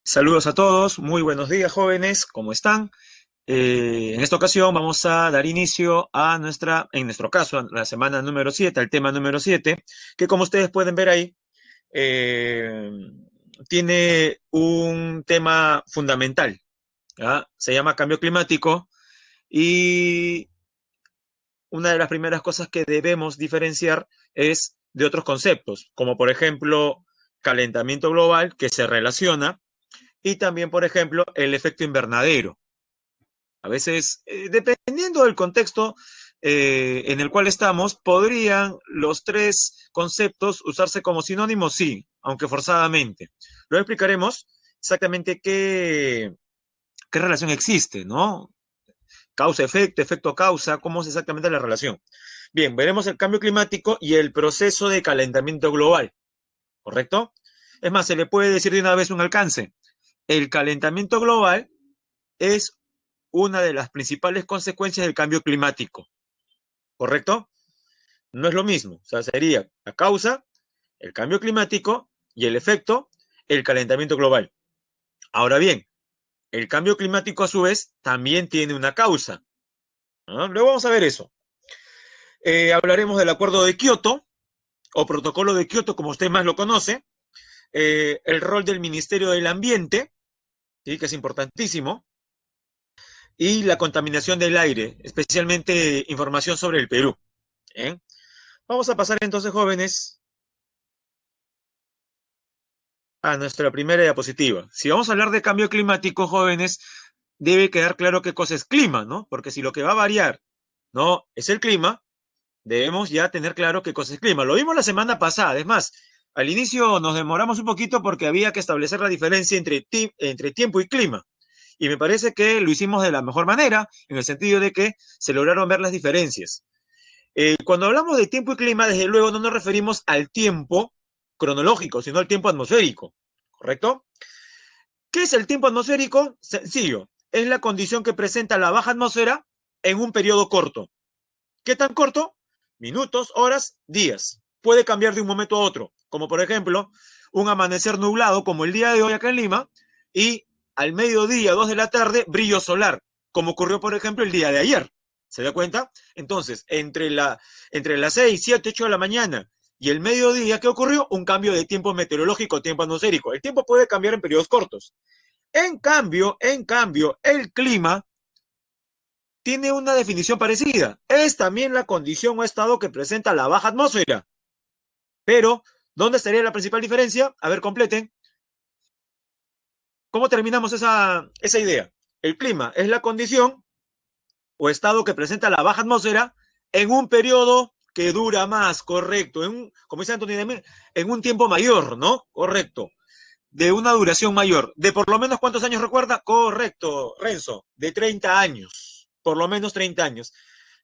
Saludos a todos, muy buenos días jóvenes, ¿cómo están? En esta ocasión vamos a dar inicio a en nuestro caso, a la semana número 7, al tema número 7, que como ustedes pueden ver ahí, eh, tiene un tema fundamental, ¿ya? Se llama cambio climático y una de las primeras cosas que debemos diferenciar es de otros conceptos, como por ejemplo calentamiento global, que se relaciona, y también, por ejemplo, el efecto invernadero. A veces, dependiendo del contexto en el cual estamos, podrían los tres conceptos usarse como sinónimos, sí, aunque forzadamente. Luego explicaremos exactamente qué relación existe, ¿no? Causa-efecto, efecto-causa, cómo es exactamente la relación. Bien, veremos el cambio climático y el proceso de calentamiento global, ¿correcto? Es más, se le puede decir de una vez un alcance. El calentamiento global es una de las principales consecuencias del cambio climático, ¿correcto? No es lo mismo, o sea, sería la causa, el cambio climático y el efecto, el calentamiento global. Ahora bien, el cambio climático a su vez también tiene una causa, ¿no? Luego vamos a ver eso. Hablaremos del acuerdo de Kioto o protocolo de Kioto, como usted más lo conoce, el rol del Ministerio del Ambiente, ¿sí? Que es importantísimo, y la contaminación del aire, especialmente información sobre el Perú. ¿Eh? Vamos a pasar entonces, jóvenes, a nuestra primera diapositiva. Si vamos a hablar de cambio climático, jóvenes, debe quedar claro qué cosa es clima, ¿no? Porque si lo que va a variar, ¿no? Es el clima, debemos ya tener claro qué cosa es clima. Lo vimos la semana pasada, es más, al inicio nos demoramos un poquito porque había que establecer la diferencia entre tiempo y clima. Y me parece que lo hicimos de la mejor manera, en el sentido de que se lograron ver las diferencias. Cuando hablamos de tiempo y clima, desde luego no nos referimos al tiempo cronológico, sino al tiempo atmosférico, ¿correcto? ¿Qué es el tiempo atmosférico? Sencillo, es la condición que presenta la baja atmósfera en un periodo corto. ¿Qué tan corto? Minutos, horas, días. Puede cambiar de un momento a otro, como por ejemplo un amanecer nublado como el día de hoy acá en Lima y al mediodía, 2 de la tarde, brillo solar, como ocurrió por ejemplo el día de ayer. ¿Se da cuenta? Entonces, entre las 6, 7, 8 de la mañana y el mediodía, ¿qué ocurrió? Un cambio de tiempo meteorológico, tiempo atmosférico. El tiempo puede cambiar en periodos cortos. En cambio, el clima tiene una definición parecida. Es también la condición o estado que presenta la baja atmósfera. Pero, ¿dónde estaría la principal diferencia? A ver, completen. ¿Cómo terminamos esa idea? El clima es la condición o estado que presenta la baja atmósfera en un periodo que dura más, correcto, como dice Anthony, en un tiempo mayor, ¿no? Correcto. De una duración mayor. ¿De por lo menos cuántos años recuerda? Correcto, Renzo. De 30 años. Por lo menos 30 años.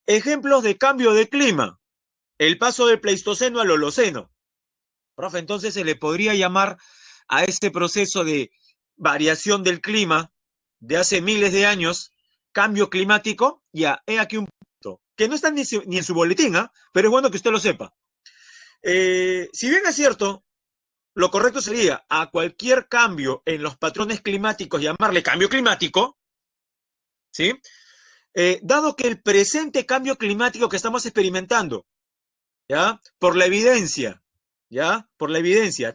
Ejemplos de cambio de clima. El paso del Pleistoceno al Holoceno. Profe, entonces se le podría llamar a este proceso de variación del clima de hace miles de años, cambio climático. Ya, he aquí un punto, que no está ni en su boletín, ¿eh? Pero es bueno que usted lo sepa. Si bien es cierto, lo correcto sería a cualquier cambio en los patrones climáticos llamarle cambio climático, ¿sí? Dado que el presente cambio climático que estamos experimentando, ¿ya? Por la evidencia,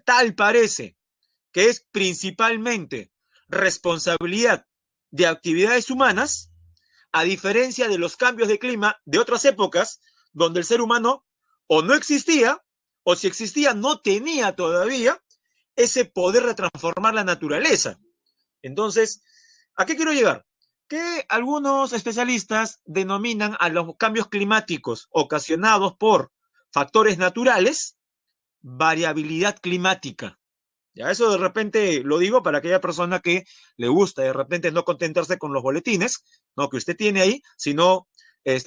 tal parece que es principalmente responsabilidad de actividades humanas, a diferencia de los cambios de clima de otras épocas, donde el ser humano o no existía, o si existía no tenía todavía ese poder de transformar la naturaleza. Entonces, ¿a qué quiero llegar? Que algunos especialistas denominan a los cambios climáticos ocasionados por factores naturales variabilidad climática. Ya eso de repente lo digo para aquella persona que le gusta de repente no contentarse con los boletines, no que usted tiene ahí, sino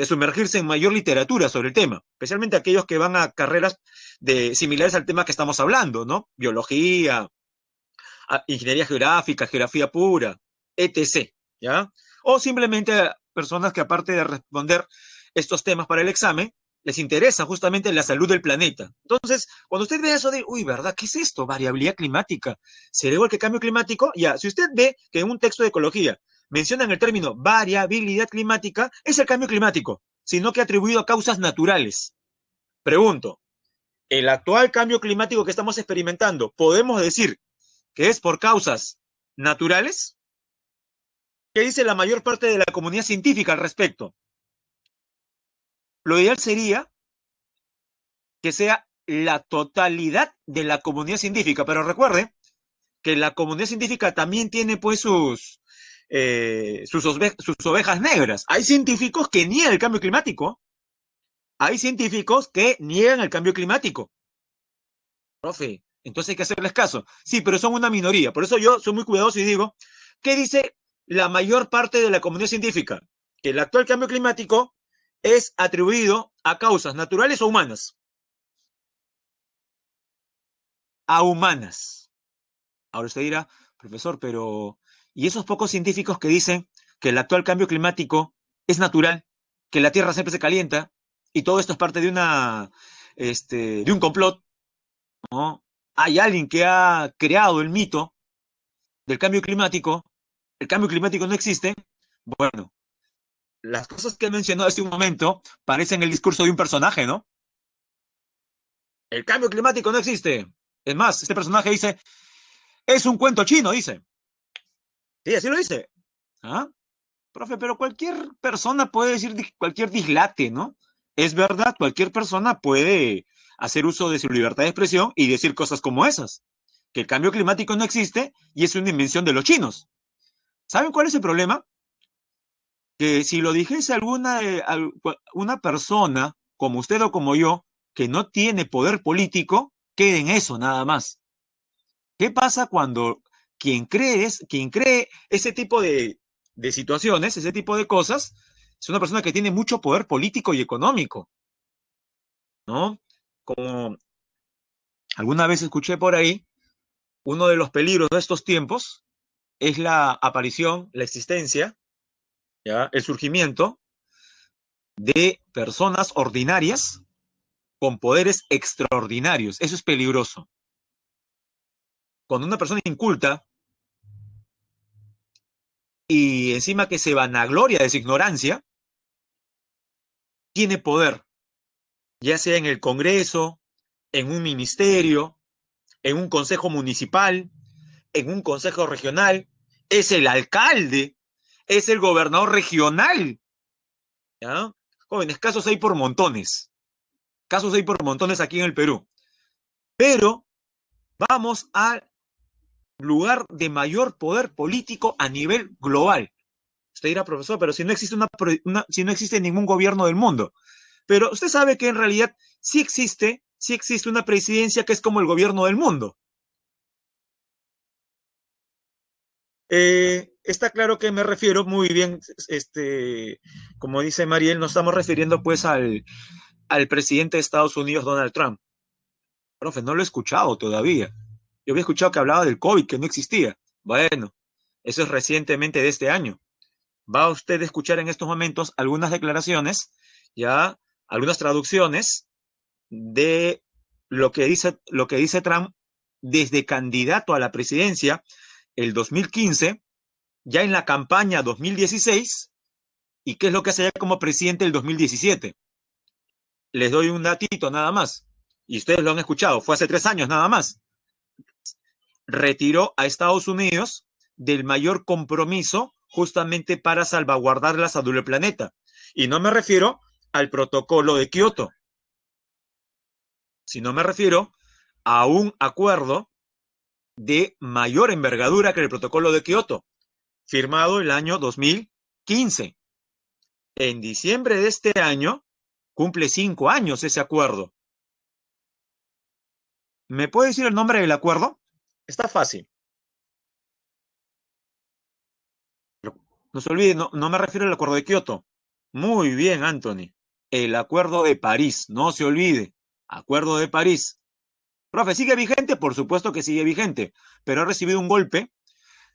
sumergirse en mayor literatura sobre el tema, especialmente aquellos que van a carreras similares al tema que estamos hablando, ¿no? Biología, ingeniería geográfica, geografía pura, etc. ¿Ya? O simplemente personas que aparte de responder estos temas para el examen, les interesa justamente la salud del planeta. Entonces, cuando usted ve eso de, uy, ¿verdad? ¿Qué es esto? Variabilidad climática. ¿Será igual que cambio climático? Ya, si usted ve que en un texto de ecología mencionan el término variabilidad climática, es el cambio climático, sino que atribuido a causas naturales. Pregunto, ¿el actual cambio climático que estamos experimentando, podemos decir que es por causas naturales? ¿Qué dice la mayor parte de la comunidad científica al respecto? Lo ideal sería que sea la totalidad de la comunidad científica, pero recuerde que la comunidad científica también tiene pues sus ovejas negras. Hay científicos que niegan el cambio climático, hay científicos que niegan el cambio climático. Profe, entonces hay que hacerles caso. Sí, pero son una minoría. Por eso yo soy muy cuidadoso y digo, ¿qué dice la mayor parte de la comunidad científica? Que el actual cambio climático es atribuido a causas naturales o humanas. A humanas. Ahora usted dirá, profesor, pero ¿y esos pocos científicos que dicen que el actual cambio climático es natural, que la Tierra siempre se calienta y todo esto es parte de un complot, ¿no? Hay alguien que ha creado el mito del cambio climático, el cambio climático no existe. Bueno, las cosas que he mencionado hace un momento parecen el discurso de un personaje, ¿no? El cambio climático no existe. Es más, este personaje dice, es un cuento chino, dice. Sí, así lo dice. ¿Ah? Profe, pero cualquier persona puede decir cualquier dislate, ¿no? Es verdad, cualquier persona puede hacer uso de su libertad de expresión y decir cosas como esas, que el cambio climático no existe y es una invención de los chinos. ¿Saben cuál es el problema? Que si lo dijese una persona como usted o como yo, que no tiene poder político, quede en eso nada más. ¿Qué pasa cuando quien cree ese tipo de situaciones, ese tipo de cosas, es una persona que tiene mucho poder político y económico, ¿no? Como alguna vez escuché por ahí, uno de los peligros de estos tiempos es la aparición, la existencia, ¿ya? El surgimiento de personas ordinarias con poderes extraordinarios. Eso es peligroso. Cuando una persona inculta y encima que se vanagloria de su ignorancia, tiene poder, ya sea en el Congreso, en un ministerio, en un consejo municipal, en un consejo regional, es el alcalde, es el gobernador regional. ¿Ya? Jóvenes, casos hay por montones aquí en el Perú, pero vamos al lugar de mayor poder político a nivel global. Usted dirá, profesor, pero si no existe si no existe ningún gobierno del mundo. Pero usted sabe que en realidad sí existe una presidencia que es como el gobierno del mundo. Está claro que me refiero muy bien, como dice Mariel, nos estamos refiriendo pues al presidente de Estados Unidos, Donald Trump. Profe, no lo he escuchado todavía. Yo había escuchado que hablaba del COVID, que no existía. Bueno, eso es recientemente de este año. Va usted a escuchar en estos momentos algunas declaraciones, ya, algunas traducciones de lo que dice Trump desde candidato a la presidencia el 2015, ya en la campaña 2016, y qué es lo que hace ya como presidente el 2017. Les doy un datito nada más, y ustedes lo han escuchado, fue hace 3 años nada más. Retiró a Estados Unidos del mayor compromiso justamente para salvaguardar la salud del planeta. Y no me refiero al protocolo de Kioto, sino me refiero a un acuerdo de mayor envergadura que el protocolo de Kioto, firmado el año 2015. En diciembre de este año cumple 5 años ese acuerdo. ¿Me puede decir el nombre del acuerdo? Está fácil. No se olvide, no me refiero al acuerdo de Kioto. Muy bien, Anthony. El acuerdo de París, no se olvide. Acuerdo de París. Profe, ¿sigue vigente? Por supuesto que sigue vigente, pero ha recibido un golpe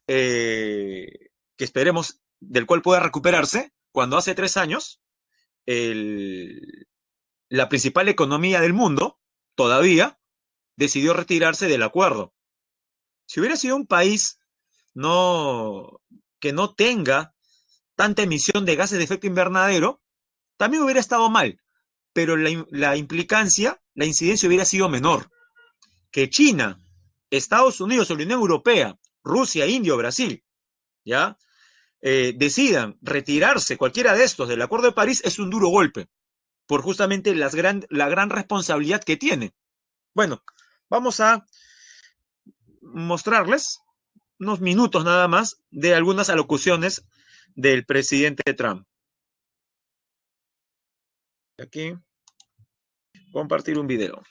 que esperemos del cual pueda recuperarse cuando hace 3 años el, la principal economía del mundo, todavía, decidió retirarse del acuerdo. Si hubiera sido un país no, que no tenga tanta emisión de gases de efecto invernadero, también hubiera estado mal, pero la implicancia, la incidencia hubiera sido menor. Que China, Estados Unidos o la Unión Europea, Rusia, India o Brasil, ¿ya? Decidan retirarse cualquiera de estos del Acuerdo de París es un duro golpe, por justamente la gran responsabilidad que tiene. Bueno, vamos a mostrarles unos minutos nada más de algunas alocuciones del presidente Trump. Aquí, compartir un video.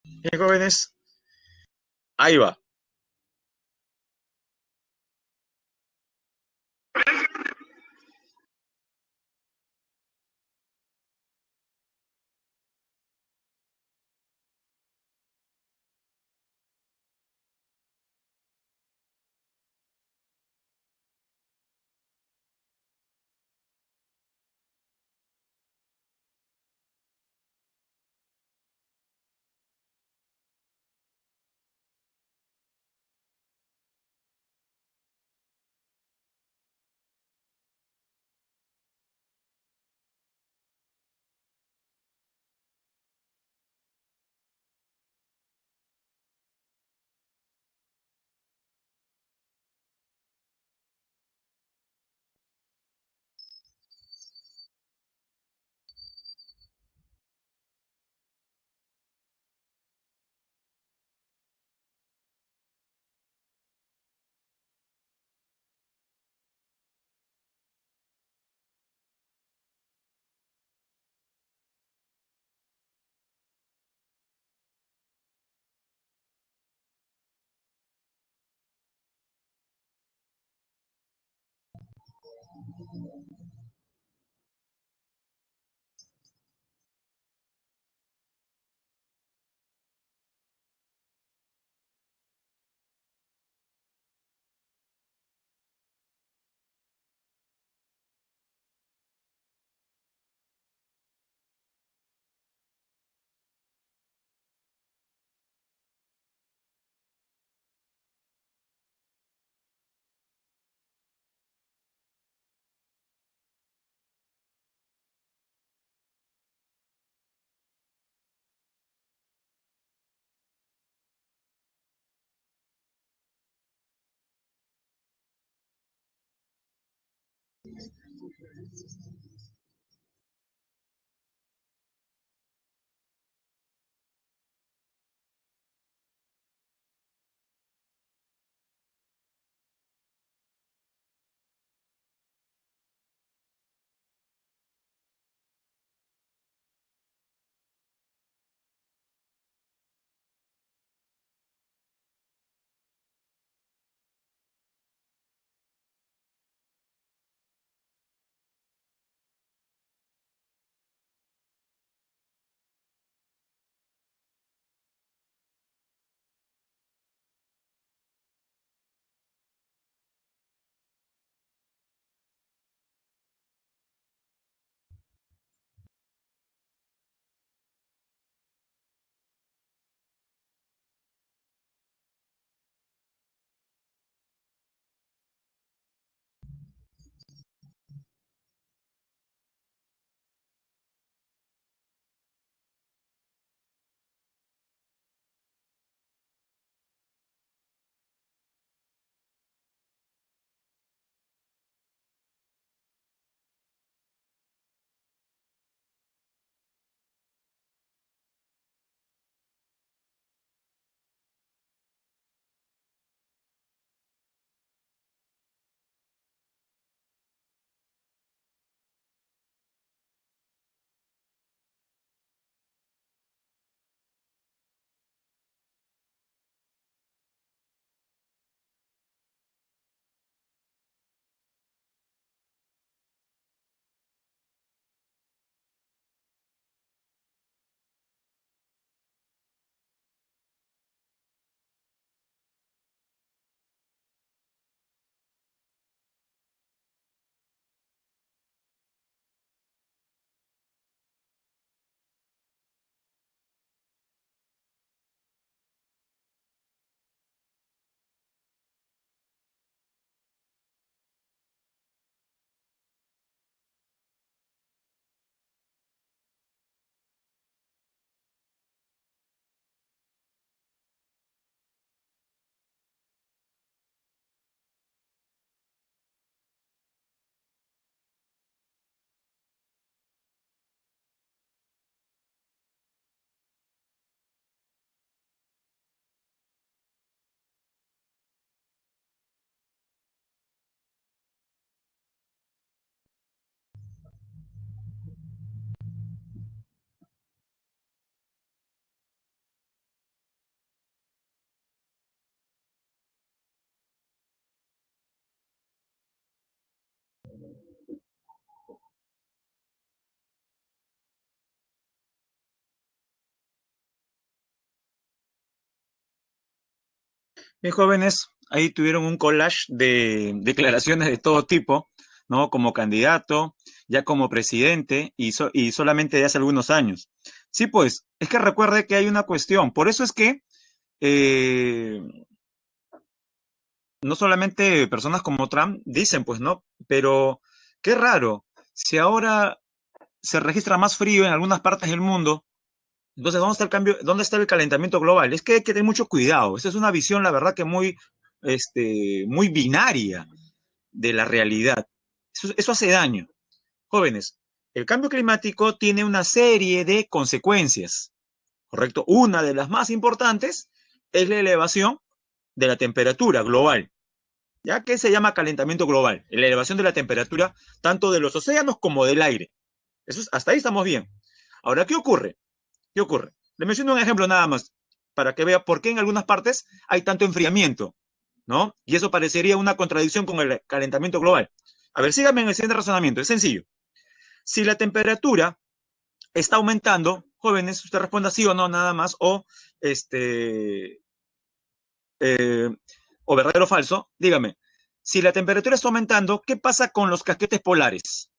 Bien, jóvenes, ahí va. Bien, jóvenes, ahí tuvieron un collage de declaraciones de todo tipo, ¿no? Como candidato, ya como presidente y solamente de hace algunos años. Sí, pues, es que recuerde que hay una cuestión. Por eso es que eh, no solamente personas como Trump dicen, pues, ¿no? Pero qué raro, si ahora se registra más frío en algunas partes del mundo, entonces, ¿dónde está el cambio? ¿Dónde está el calentamiento global? Es que hay que tener mucho cuidado. Esa es una visión, la verdad, que muy binaria de la realidad. Eso hace daño. Jóvenes, el cambio climático tiene una serie de consecuencias, ¿correcto? Una de las más importantes es la elevación de la temperatura global, ya que se llama calentamiento global, la elevación de la temperatura tanto de los océanos como del aire. Hasta ahí estamos bien. Ahora, ¿qué ocurre? ¿Qué ocurre? Le menciono un ejemplo nada más, para que vea por qué en algunas partes hay tanto enfriamiento, ¿no? Y eso parecería una contradicción con el calentamiento global. A ver, síganme en el siguiente razonamiento, es sencillo. Si la temperatura está aumentando, jóvenes, usted responda sí o no nada más, este, eh, o verdadero o falso, dígame. Si la temperatura está aumentando, ¿qué pasa con los casquetes polares?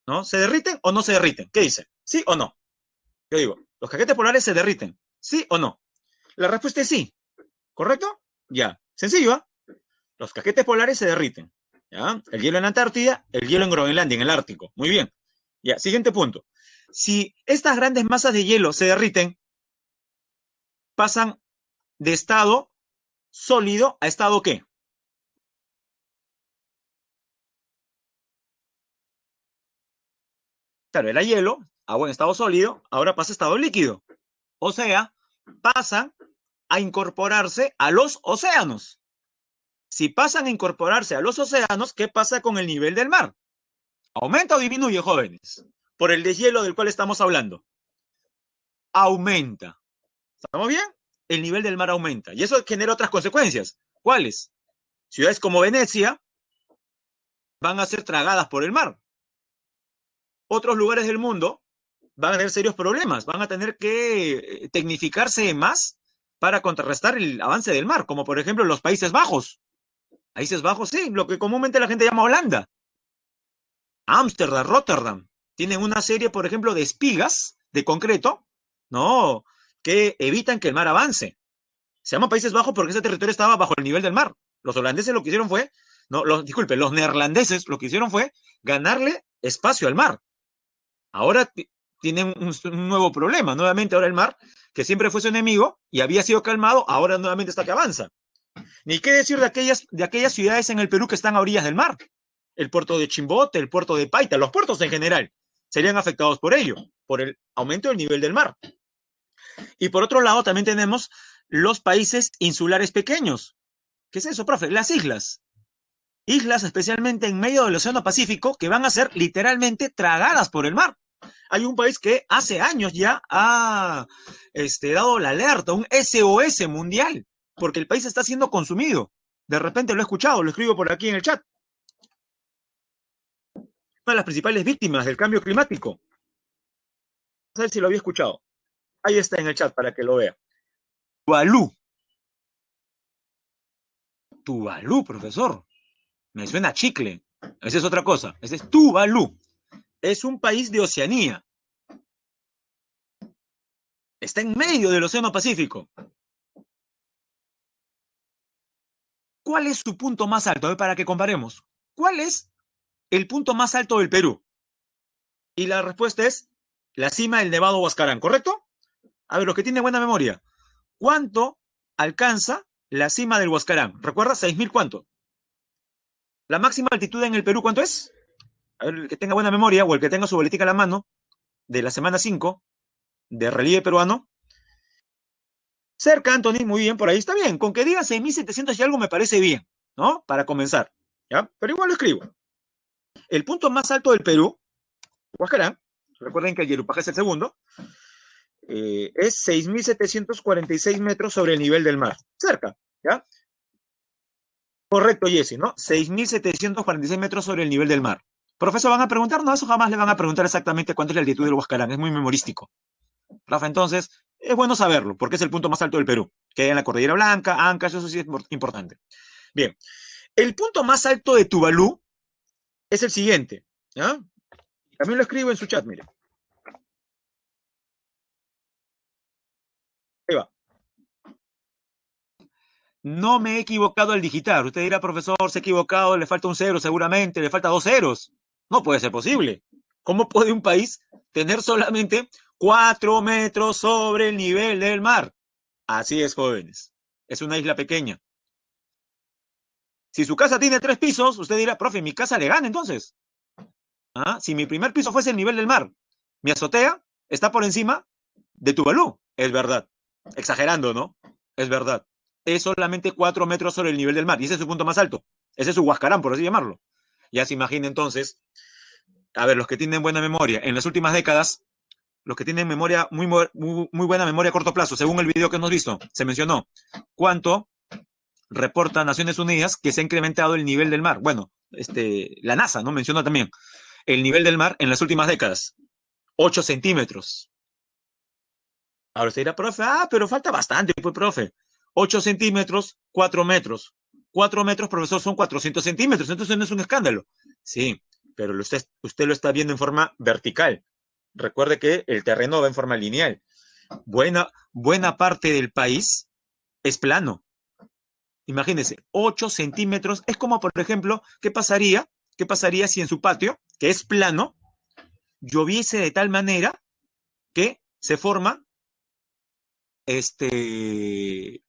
¿No? ¿Se derriten o no se derriten? ¿Qué dice? ¿Sí o no? Yo digo, los casquetes polares se derriten, ¿sí o no? La respuesta es sí, ¿correcto? Ya, sencillo, ¿eh? Los casquetes polares se derriten, ¿ya? El hielo en la Antártida, el hielo en Groenlandia, en el Ártico. Muy bien. Ya, siguiente punto. Si estas grandes masas de hielo se derriten, pasan de estado sólido a estado ¿qué? Claro, era hielo, agua en estado sólido, ahora pasa a estado líquido. O sea, pasan a incorporarse a los océanos. Si pasan a incorporarse a los océanos, ¿qué pasa con el nivel del mar? ¿Aumenta o disminuye, jóvenes? Por el deshielo del cual estamos hablando. Aumenta. ¿Estamos bien? El nivel del mar aumenta. Y eso genera otras consecuencias. ¿Cuáles? Ciudades como Venecia van a ser tragadas por el mar. Otros lugares del mundo van a tener serios problemas. Van a tener que tecnificarse más para contrarrestar el avance del mar, como por ejemplo los Países Bajos. Países Bajos, sí, lo que comúnmente la gente llama Holanda. Ámsterdam, Rotterdam, tienen una serie, por ejemplo, de espigas de concreto, ¿no? Que evitan que el mar avance. Se llama Países Bajos porque ese territorio estaba bajo el nivel del mar. Los holandeses lo que hicieron fue, no, disculpe, los neerlandeses lo que hicieron fue ganarle espacio al mar. Ahora tienen un nuevo problema. Nuevamente ahora el mar, que siempre fue su enemigo y había sido calmado, ahora nuevamente está que avanza. Ni qué decir de aquellas ciudades en el Perú que están a orillas del mar. El puerto de Chimbote, el puerto de Paita, los puertos en general, serían afectados por ello, por el aumento del nivel del mar. Y por otro lado, también tenemos los países insulares pequeños. ¿Qué es eso, profe? Las islas. Islas especialmente en medio del Océano Pacífico que van a ser literalmente tragadas por el mar. Hay un país que hace años ya ha dado la alerta, un SOS mundial, porque el país está siendo consumido. De repente lo he escuchado, lo escribo por aquí en el chat. Una de las principales víctimas del cambio climático. A ver si lo había escuchado. Ahí está en el chat para que lo vea. Tuvalu. Tuvalu, profesor. Me suena a chicle. Esa es otra cosa. Ese es Tuvalu. Es un país de Oceanía. Está en medio del Océano Pacífico. ¿Cuál es su punto más alto? A ver, para que comparemos. ¿Cuál es el punto más alto del Perú? Y la respuesta es la cima del Nevado Huascarán, ¿correcto? A ver, los que tienen buena memoria. ¿Cuánto alcanza la cima del Huascarán? ¿Recuerda? ¿6.000 cuánto? ¿La máxima altitud en el Perú cuánto es? A ver, el que tenga buena memoria o el que tenga su boletica a la mano de la semana 5 de relieve peruano. Cerca, Anthony, muy bien, por ahí está bien. Con que diga 6.700 y algo me parece bien, ¿no? Para comenzar, ¿ya? Pero igual lo escribo. El punto más alto del Perú, Huascarán, recuerden que el Yerupaj es el segundo, es 6.746 metros sobre el nivel del mar. Cerca, ¿ya? Correcto, Jesse, ¿no? 6.746 metros sobre el nivel del mar. Profesor, ¿van a preguntar? No, eso jamás le van a preguntar exactamente cuánto es la altitud del Huascarán. Es muy memorístico. Rafa, entonces, Es bueno saberlo, porque es el punto más alto del Perú, que hay en la Cordillera Blanca, Ancash, eso sí es importante. Bien, el punto más alto de Tuvalu es el siguiente, ¿ya? También lo escribo en su chat, mire. Ahí va. No me he equivocado al digitar. Usted dirá, profesor, se ha equivocado, le falta un cero seguramente, le falta dos ceros. No puede ser posible. ¿Cómo puede un país tener solamente 4 metros sobre el nivel del mar? Así es, jóvenes. Es una isla pequeña. Si su casa tiene 3 pisos, usted dirá, profe, mi casa le gana entonces. ¿Ah? Si mi primer piso fuese el nivel del mar, mi azotea está por encima de Tuvalu. Es verdad. Exagerando, ¿no? Es verdad. Es solamente 4 metros sobre el nivel del mar. Y ese es su punto más alto. Ese es su Huascarán, por así llamarlo. Ya se imagina entonces, a ver, los que tienen buena memoria, en las últimas décadas, los que tienen memoria, muy buena memoria a corto plazo, según el video que hemos visto, se mencionó cuánto reporta Naciones Unidas que se ha incrementado el nivel del mar. Bueno, la NASA, ¿no? Mencionó también el nivel del mar en las últimas décadas. 8 centímetros. Ahora usted dirá, profe, pero falta bastante, pues, profe. 8 centímetros, 4 metros. 4 metros, profesor, son 400 centímetros, entonces no es un escándalo. Sí, pero usted lo está viendo en forma vertical. Recuerde que el terreno va en forma lineal. Buena parte del país es plano. Imagínense, 8 centímetros. Es como, por ejemplo, ¿qué pasaría? ¿Qué pasaría si en su patio, que es plano, lloviese de tal manera que se forma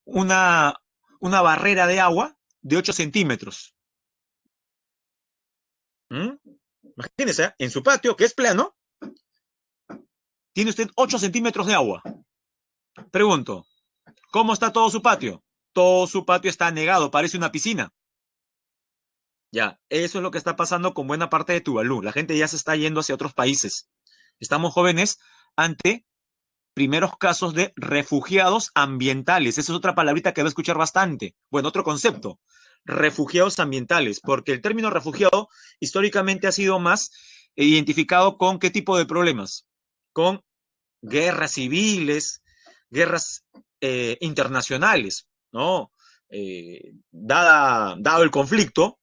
una, una barrera de agua de 8 centímetros? ¿Mm? Imagínense, en su patio, que es plano, tiene usted 8 centímetros de agua. Pregunto, ¿cómo está todo su patio? Todo su patio está anegado, parece una piscina. Ya, eso es lo que está pasando con buena parte de Tuvalu. La gente ya se está yendo hacia otros países. Estamos jóvenes ante primeros casos de refugiados ambientales. Esa es otra palabrita que va a escuchar bastante. Bueno, otro concepto. Refugiados ambientales, porque el término refugiado históricamente ha sido más identificado con qué tipo de problemas. Con guerras civiles, guerras internacionales, ¿no? Dado el conflicto,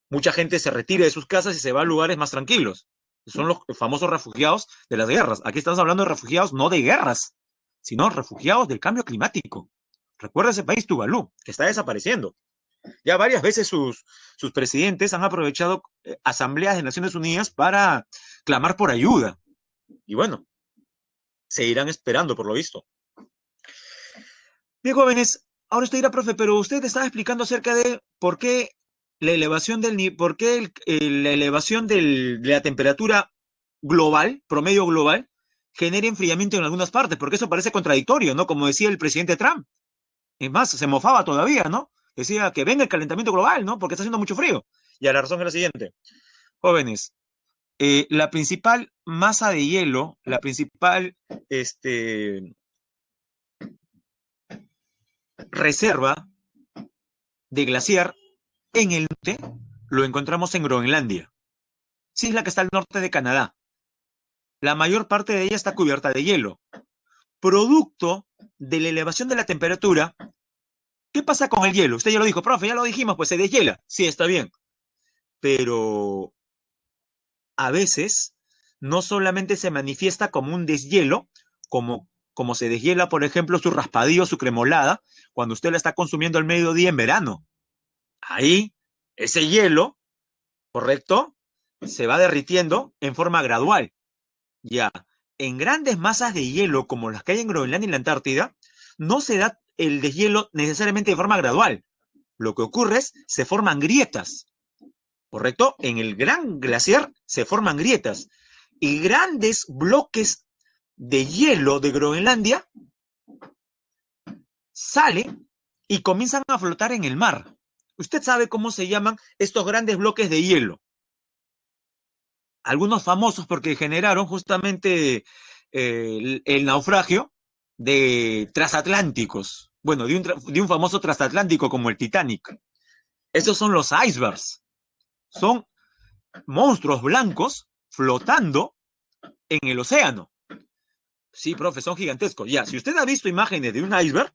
mucha gente se retira de sus casas y se va a lugares más tranquilos. Son los famosos refugiados de las guerras. Aquí estamos hablando de refugiados no de guerras, sino refugiados del cambio climático. Recuerda ese país, Tuvalu, que está desapareciendo. Ya varias veces sus presidentes han aprovechado asambleas de Naciones Unidas para clamar por ayuda. Y bueno, se irán esperando por lo visto. Bien, jóvenes, ahora usted dirá, profe, pero usted estaba explicando acerca de por qué la elevación por qué la elevación de la temperatura global, promedio global, genera enfriamiento en algunas partes, porque eso parece contradictorio, ¿no? Como decía el presidente Trump. Es más, se mofaba todavía, ¿no? Decía que venga el calentamiento global, ¿no? Porque está haciendo mucho frío. Y la razón es la siguiente. Jóvenes, la principal masa de hielo, la principal reserva de glaciar en el norte lo encontramos en Groenlandia. Sí, es la que está al norte de Canadá. La mayor parte de ella está cubierta de hielo. Producto de la elevación de la temperatura, ¿qué pasa con el hielo? Usted ya lo dijo, profe, ya lo dijimos, pues se deshiela. Sí, está bien. Pero a veces no solamente se manifiesta como un deshielo, como se deshiela, por ejemplo, su raspadillo, su cremolada, cuando usted la está consumiendo al mediodía en verano. Ahí, ese hielo, ¿correcto? Se va derritiendo en forma gradual. Ya, en grandes masas de hielo como las que hay en Groenlandia y la Antártida, no se da el deshielo necesariamente de forma gradual. Lo que ocurre es, se forman grietas, ¿correcto? En el gran glaciar se forman grietas y grandes bloques de hielo de Groenlandia salen y comienzan a flotar en el mar. ¿Usted sabe cómo se llaman estos grandes bloques de hielo? Algunos famosos porque generaron justamente el naufragio de transatlánticos. Bueno, de un famoso transatlántico como el Titanic. Esos son los icebergs. Son monstruos blancos flotando en el océano. Sí, profe, son gigantescos. Ya, si usted ha visto imágenes de un iceberg,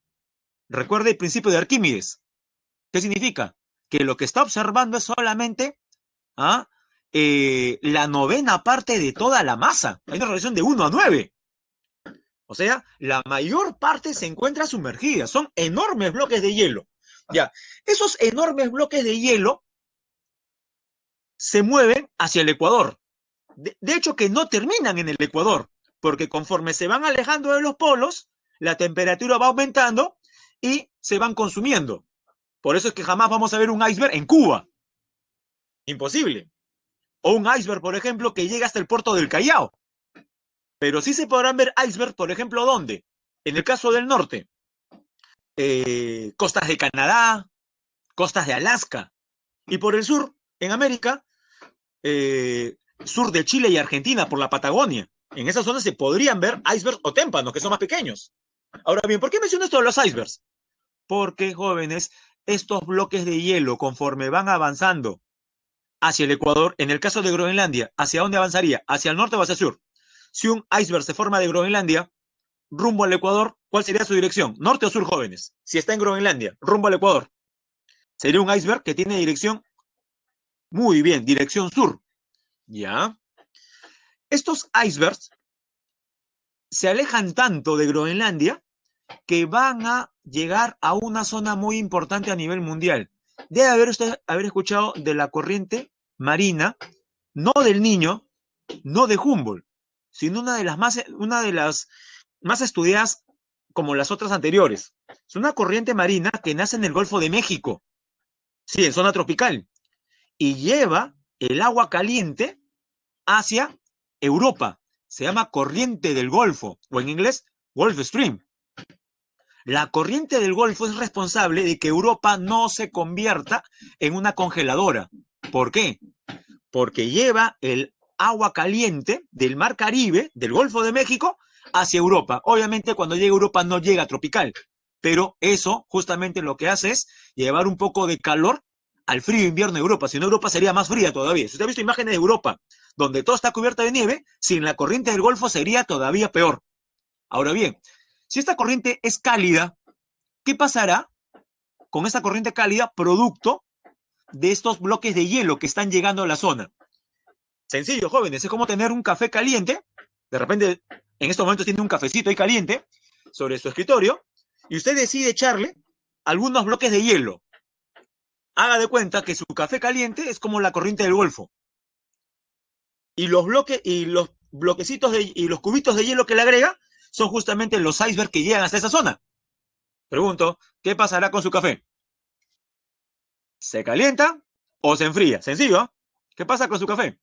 recuerde el principio de Arquímedes. ¿Qué significa? Que lo que está observando es solamente ¿ah? La novena parte de toda la masa. Hay una relación de 1 a 9. O sea, la mayor parte se encuentra sumergida. Son enormes bloques de hielo. Ya, esos enormes bloques de hielo se mueven hacia el Ecuador. De hecho, que no terminan en el Ecuador, porque conforme se van alejando de los polos, la temperatura va aumentando y se van consumiendo. Por eso es que jamás vamos a ver un iceberg en Cuba. Imposible. O un iceberg, por ejemplo, que llega hasta el puerto del Callao. Pero sí se podrán ver icebergs, por ejemplo, ¿dónde? En el caso del norte, costas de Canadá, costas de Alaska. Y por el sur, en América, sur de Chile y Argentina, por la Patagonia. En esas zonas se podrían ver icebergs o témpanos, que son más pequeños. Ahora bien, ¿por qué menciono esto de los icebergs? Porque, jóvenes, estos bloques de hielo, conforme van avanzando hacia el Ecuador, en el caso de Groenlandia, ¿hacia dónde avanzaría? ¿Hacia el norte o hacia el sur? Si un iceberg se forma de Groenlandia, rumbo al Ecuador, ¿cuál sería su dirección? ¿Norte o sur, jóvenes? Si está en Groenlandia, rumbo al Ecuador. Sería un iceberg que tiene dirección, muy bien, dirección sur. ¿Ya? Estos icebergs se alejan tanto de Groenlandia que van a llegar a una zona muy importante a nivel mundial. Debe haber escuchado de la corriente marina, no del Niño, no de Humboldt, sino una de las más estudiadas como las otras anteriores. Es una corriente marina que nace en el Golfo de México, sí, en zona tropical, y lleva el agua caliente hacia Europa. Se llama corriente del Golfo, o en inglés, Gulf Stream. La corriente del Golfo es responsable de que Europa no se convierta en una congeladora. ¿Por qué? Porque lleva el agua caliente del Mar Caribe, del Golfo de México, hacia Europa. Obviamente cuando llega a Europa no llega a tropical, pero eso justamente lo que hace es llevar un poco de calor al frío invierno de Europa. Si no, Europa sería más fría todavía. Si usted ha visto imágenes de Europa, donde todo está cubierto de nieve, sin la corriente del Golfo sería todavía peor. Ahora bien, si esta corriente es cálida, ¿qué pasará con esta corriente cálida producto de estos bloques de hielo que están llegando a la zona? Sencillo, jóvenes, es como tener un café caliente. De repente, en estos momentos tiene un cafecito ahí caliente sobre su escritorio y usted decide echarle algunos bloques de hielo. Haga de cuenta que su café caliente es como la corriente del Golfo. Y los bloquecitos y los cubitos de hielo que le agrega son justamente los icebergs que llegan hasta esa zona. Pregunto, ¿qué pasará con su café? ¿Se calienta o se enfría? Sencillo. ¿Qué pasa con su café?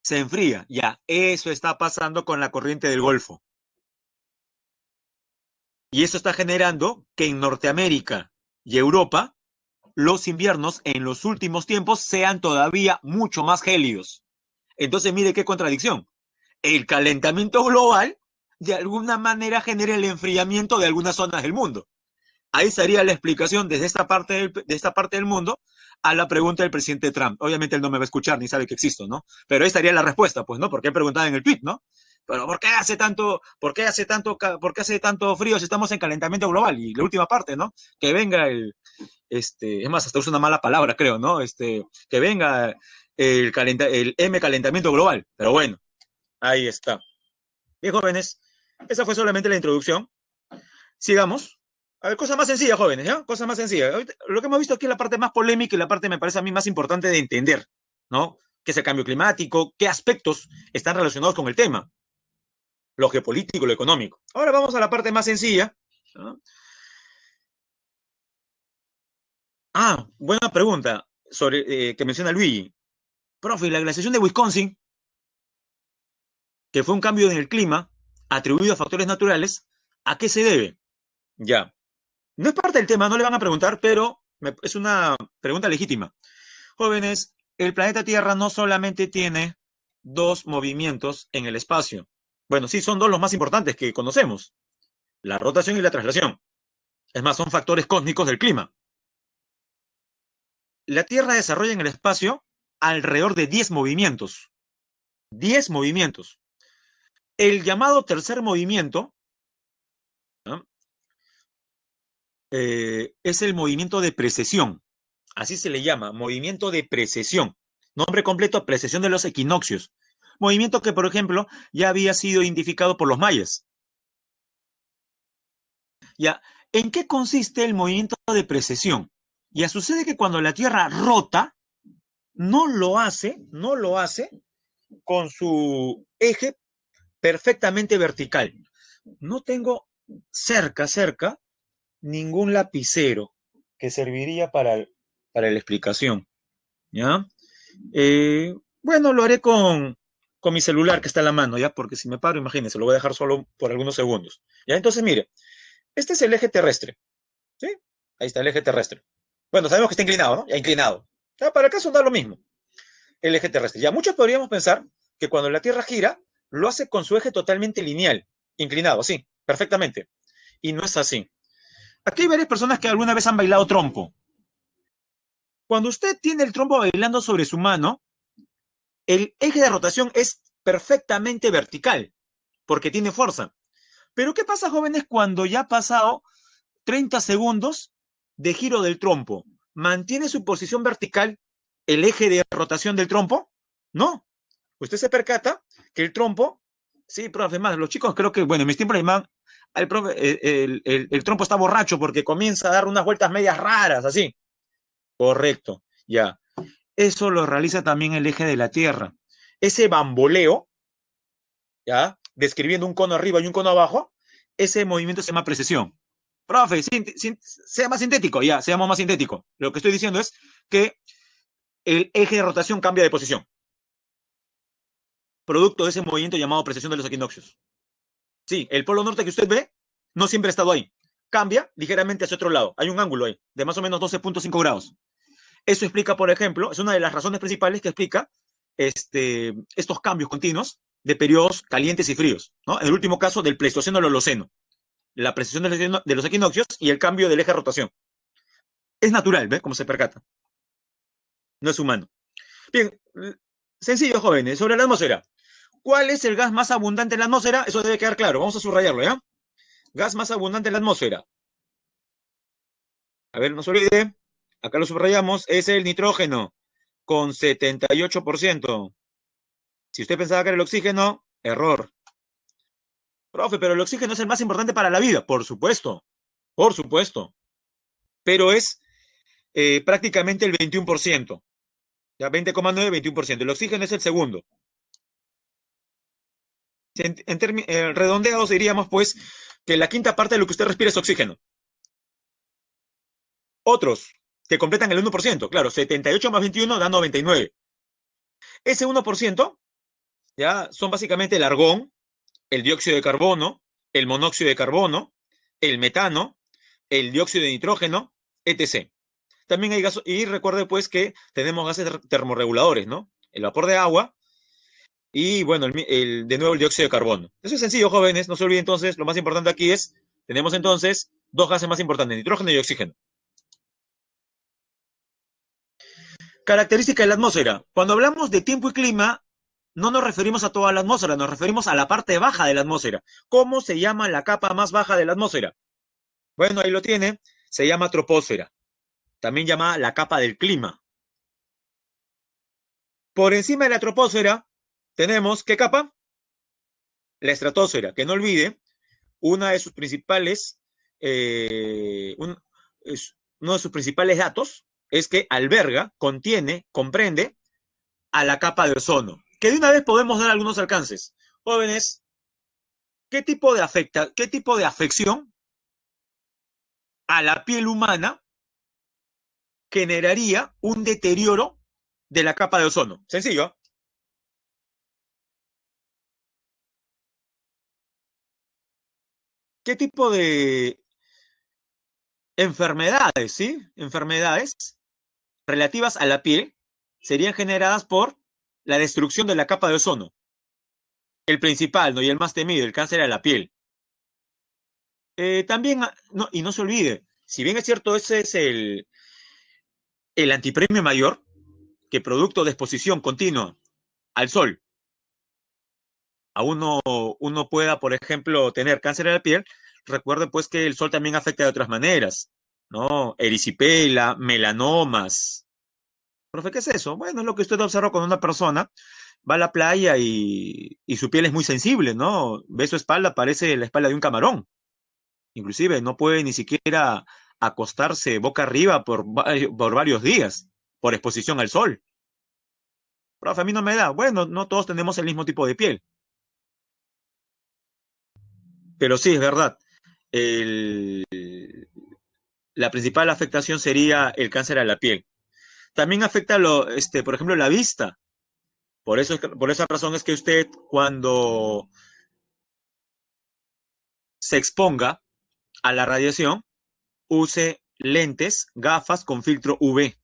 Se enfría. Ya, eso está pasando con la corriente del Golfo. Y eso está generando que en Norteamérica y Europa los inviernos en los últimos tiempos sean todavía mucho más gélidos. Entonces, mire qué contradicción. El calentamiento global de alguna manera genera el enfriamiento de algunas zonas del mundo. Ahí estaría la explicación desde de esta parte del mundo a la pregunta del presidente Trump. Obviamente él no me va a escuchar ni sabe que existo, ¿no? Pero ahí estaría la respuesta, pues, ¿no? Porque él preguntaba en el tweet, ¿no? Pero ¿por qué hace tanto frío si estamos en calentamiento global? Y la última parte, ¿no? Que venga es más, hasta usa una mala palabra, creo, ¿no? Que venga el M calentamiento global. Pero bueno, ahí está. Bien, jóvenes, esa fue solamente la introducción. Sigamos. A ver, cosas más sencillas, jóvenes, ¿ya? Cosas más sencillas. Ahorita, lo que hemos visto aquí es la parte más polémica y la parte me parece a mí más importante de entender, ¿no? ¿Qué es el cambio climático? ¿Qué aspectos están relacionados con el tema? Lo geopolítico, lo económico. Ahora vamos a la parte más sencilla, ¿no? Ah, buena pregunta sobre que menciona Luigi. Profe, la glaciación de Wisconsin, que fue un cambio en el clima atribuido a factores naturales, ¿a qué se debe? Ya. No es parte del tema, no le van a preguntar, pero es una pregunta legítima. Jóvenes, el planeta Tierra no solamente tiene dos movimientos en el espacio. Bueno, sí, son dos los más importantes que conocemos, la rotación y la traslación. Es más, son factores cósmicos del clima. La Tierra desarrolla en el espacio alrededor de 10 movimientos. 10 movimientos. El llamado tercer movimiento, ¿no? Es el movimiento de precesión. Así se le llama, movimiento de precesión. Nombre completo, precesión de los equinoccios. Movimiento que, por ejemplo, ya había sido identificado por los mayas. Ya, ¿en qué consiste el movimiento de precesión? Ya sucede que cuando la Tierra rota, no lo hace con su eje perfectamente vertical. No tengo cerca, ningún lapicero que serviría para la explicación, ¿ya? Bueno, lo haré con mi celular que está en la mano, ¿ya? Porque si me paro, imagínense, lo voy a dejar solo por algunos segundos, ¿ya? Entonces, mire, este es el eje terrestre, ¿sí? Ahí está el eje terrestre. Bueno, sabemos que está inclinado, ¿no? Ya inclinado. Ya, para el caso da lo mismo, el eje terrestre. Ya muchos podríamos pensar que cuando la Tierra gira, lo hace con su eje totalmente lineal, inclinado, sí, perfectamente. Y no es así. Aquí hay varias personas que alguna vez han bailado trompo. Cuando usted tiene el trompo bailando sobre su mano, el eje de rotación es perfectamente vertical, porque tiene fuerza. Pero ¿qué pasa, jóvenes, cuando ya ha pasado 30 segundos de giro del trompo? ¿Mantiene su posición vertical el eje de rotación del trompo? No. Usted se percata que el trompo, sí, profe, más, los chicos creo que, bueno, en mis tiempos le llamaban, el trompo está borracho porque comienza a dar unas vueltas medias raras, así. Correcto, ya. Eso lo realiza también el eje de la Tierra. Ese bamboleo, ¿ya? Describiendo un cono arriba y un cono abajo, ese movimiento se llama precesión. Profe, sea más sintético, ya, seamos más sintético. Lo que estoy diciendo es que el eje de rotación cambia de posición, producto de ese movimiento llamado precesión de los equinoccios. Sí, el polo norte que usted ve no siempre ha estado ahí. Cambia ligeramente hacia otro lado. Hay un ángulo ahí, de más o menos 12,5 grados. Eso explica, por ejemplo, es una de las razones principales que explica estos cambios continuos de periodos calientes y fríos, ¿no? En el último caso, del Pleistoceno al Holoceno, la precesión de los equinoccios y el cambio del eje de rotación. Es natural, ¿ve? Como se percata. No es humano. Bien, sencillo, jóvenes, sobre la atmósfera. ¿Cuál es el gas más abundante en la atmósfera? Eso debe quedar claro. Vamos a subrayarlo, ¿ya? Gas más abundante en la atmósfera. A ver, no se olvide. Acá lo subrayamos. Es el nitrógeno, con 78%. Si usted pensaba que era el oxígeno, error. Profe, pero el oxígeno es el más importante para la vida. Por supuesto, por supuesto. Pero es prácticamente el 21%. Ya 20,9, 21%. El oxígeno es el segundo. Redondeados diríamos, pues, que la quinta parte de lo que usted respira es oxígeno. Otros que completan el 1%, claro, 78 más 21 da 99. Ese 1% ya son básicamente el argón, el dióxido de carbono, el monóxido de carbono, el metano, el dióxido de nitrógeno, etc. También hay gases, y recuerde pues que tenemos gases termorreguladores, ¿no? El vapor de agua y, bueno, de nuevo el dióxido de carbono. Eso es sencillo, jóvenes, no se olviden entonces, lo más importante aquí es, tenemos entonces dos gases más importantes, nitrógeno y oxígeno. Característica de la atmósfera. Cuando hablamos de tiempo y clima, no nos referimos a toda la atmósfera, nos referimos a la parte baja de la atmósfera. ¿Cómo se llama la capa más baja de la atmósfera? Bueno, ahí lo tiene, se llama troposfera, también llamada la capa del clima. Por encima de la troposfera tenemos, ¿qué capa? La estratosfera, que no olvide, una de sus principales, uno de sus principales datos es que alberga, contiene, comprende a la capa de ozono, que de una vez podemos dar algunos alcances. Jóvenes, qué tipo de afección a la piel humana generaría un deterioro de la capa de ozono? Sencillo, ¿eh? ¿Qué tipo de enfermedades, sí? Enfermedades relativas a la piel serían generadas por la destrucción de la capa de ozono. El principal, ¿no? Y el más temido, el cáncer a la piel. También, no, y no se olvide, si bien es cierto, ese es el antipremio mayor, que producto de exposición continua al sol a uno pueda, por ejemplo, tener cáncer de la piel, recuerde pues que el sol también afecta de otras maneras, ¿no? Erisipela, melanomas. Profe, ¿qué es eso? Bueno, es lo que usted observa cuando una persona va a la playa y su piel es muy sensible, ¿no? Ve su espalda, parece la espalda de un camarón. Inclusive no puede ni siquiera acostarse boca arriba por varios días, por exposición al sol. Profe, a mí no me da. Bueno, no todos tenemos el mismo tipo de piel, pero sí es verdad. El- la principal afectación sería el cáncer a la piel. También afecta, por ejemplo, la vista. Por esa razón es que usted cuando se exponga a la radiación, use lentes, gafas con filtro UV.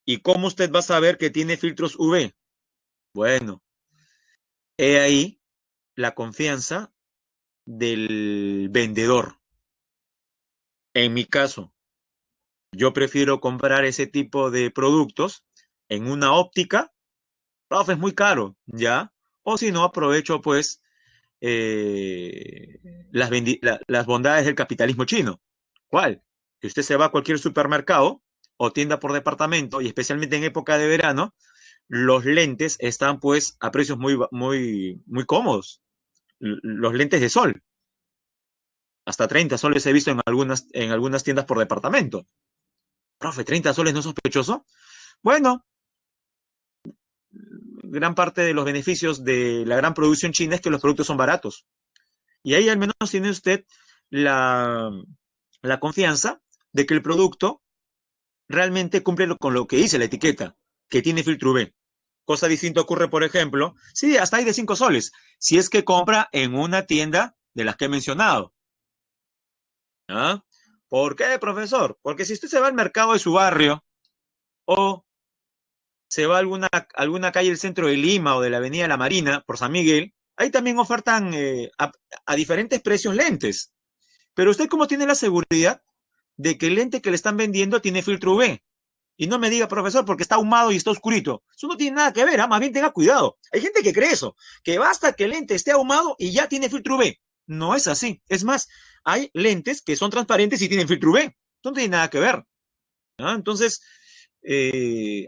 ¿Y cómo usted va a saber que tiene filtros UV? Bueno, he ahí la confianza del vendedor. En mi caso, yo prefiero comprar ese tipo de productos en una óptica. Profe, es muy caro, ¿ya? O si no, aprovecho pues las bondades del capitalismo chino. ¿Cuál? Que usted se va a cualquier supermercado o tienda por departamento y especialmente en época de verano, los lentes están pues a precios muy cómodos. Los lentes de sol, hasta 30 soles he visto en algunas tiendas por departamento. Profe, ¿30 soles no es sospechoso? Bueno, gran parte de los beneficios de la gran producción china es que los productos son baratos. Y ahí al menos tiene usted la, la confianza de que el producto realmente cumple con lo que dice la etiqueta, que tiene filtro UV. Cosa distinta ocurre, por ejemplo, sí, hasta hay de 5 soles, si es que compra en una tienda de las que he mencionado. ¿Ah? ¿Por qué, profesor? Porque si usted se va al mercado de su barrio o se va a alguna calle del centro de Lima o de la Avenida La Marina por San Miguel, ahí también ofertan a diferentes precios lentes. Pero usted, ¿cómo tiene la seguridad de que el lente que le están vendiendo tiene filtro UV? Y no me diga, profesor, porque está ahumado y está oscurito. Eso no tiene nada que ver, ¿ah? Más bien tenga cuidado. Hay gente que cree eso, que basta que el lente esté ahumado y ya tiene filtro UV. No es así. Es más, hay lentes que son transparentes y tienen filtro UV. No tiene nada que ver. ¿Ah? Entonces,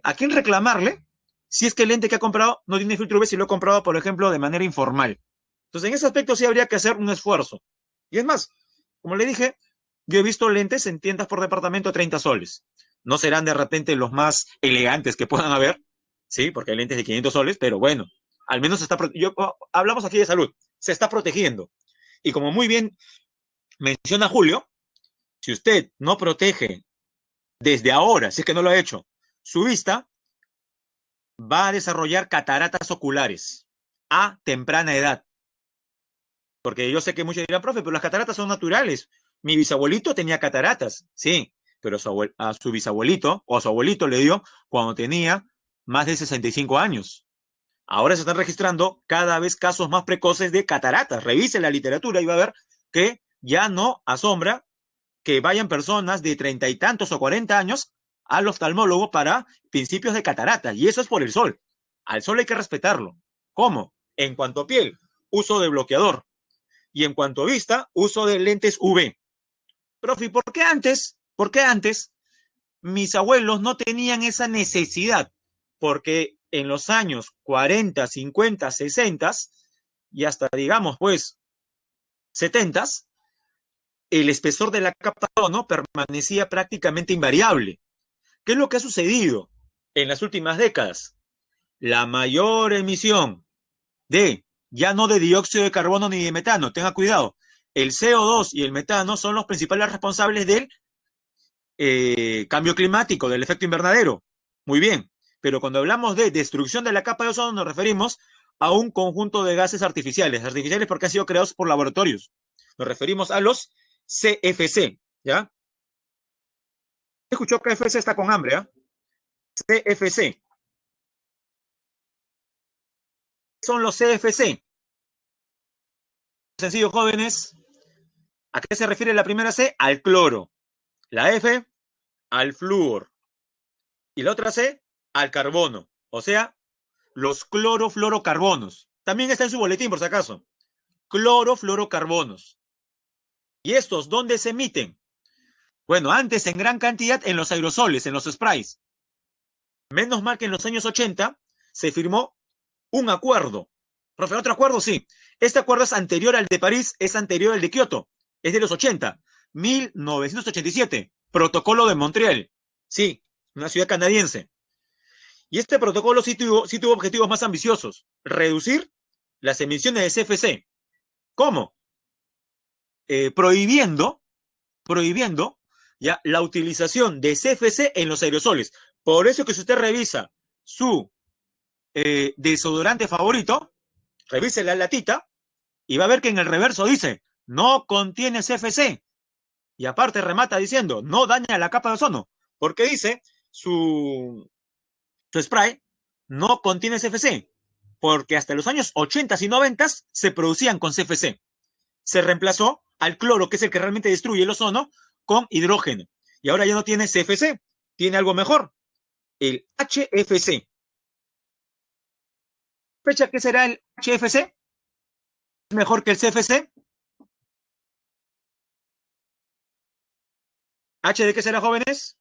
¿a quién reclamarle si es que el lente que ha comprado no tiene filtro UV si lo ha comprado, por ejemplo, de manera informal? Entonces, en ese aspecto sí habría que hacer un esfuerzo. Y es más, como le dije, yo he visto lentes en tiendas por departamento a 30 soles. No serán de repente los más elegantes que puedan haber, sí, porque hay lentes de 500 soles, pero bueno, al menos hablamos aquí de salud, se está protegiendo. Y como muy bien menciona Julio, si usted no protege desde ahora, si es que no lo ha hecho, su vista va a desarrollar cataratas oculares a temprana edad. Porque yo sé que muchos dirán, profe, pero las cataratas son naturales. Mi bisabuelito tenía cataratas, sí, pero a su bisabuelito o a su abuelito le dio cuando tenía más de 65 años. Ahora se están registrando cada vez casos más precoces de cataratas. Revise la literatura y va a ver que ya no asombra que vayan personas de 30 y tantos o 40 años al oftalmólogo para principios de cataratas. Y eso es por el sol. Al sol hay que respetarlo. ¿Cómo? En cuanto a piel, uso de bloqueador. Y en cuanto a vista, uso de lentes UV. Profe, por qué antes mis abuelos no tenían esa necesidad? Porque en los años 40, 50, 60 y hasta, digamos, pues, 70, el espesor de la capa de ozono permanecía prácticamente invariable. ¿Qué es lo que ha sucedido en las últimas décadas? La mayor emisión ya no de dióxido de carbono ni de metano, tenga cuidado. El CO2 y el metano son los principales responsables del cambio climático, del efecto invernadero. Muy bien, pero cuando hablamos de destrucción de la capa de ozono nos referimos a un conjunto de gases artificiales porque han sido creados por laboratorios. Nos referimos a los CFC, ¿ya? Escuchó que CFC está con hambre, ¿ah? CFC. Son los CFC. Sencillo, jóvenes. ¿A qué se refiere la primera C? Al cloro. La F, al flúor. Y la otra C, al carbono. O sea, los clorofluorocarbonos. También está en su boletín, por si acaso. Clorofluorocarbonos. ¿Y estos dónde se emiten? Bueno, antes en gran cantidad en los aerosoles, en los sprays. Menos mal que en los años 80 se firmó un acuerdo. Profe, ¿otro acuerdo? Sí. Este acuerdo es anterior al de París, es anterior al de Kioto. Es de los 80. 1987. Protocolo de Montreal. Sí, una ciudad canadiense. Y este protocolo sí tuvo objetivos más ambiciosos. Reducir las emisiones de CFC. ¿Cómo? Prohibiendo ya la utilización de CFC en los aerosoles. Por eso que si usted revisa su desodorante favorito, revise la latita y va a ver que en el reverso dice, no contiene CFC. Y aparte remata diciendo, no daña la capa de ozono, porque dice su spray no contiene CFC, porque hasta los años 80 y 90 se producían con CFC. Se reemplazó al cloro, que es el que realmente destruye el ozono, con hidrógeno. Y ahora ya no tiene CFC, tiene algo mejor, el HFC. ¿Fecha qué será el HFC? ¿Es mejor que el CFC? ¿H de qué será, jóvenes?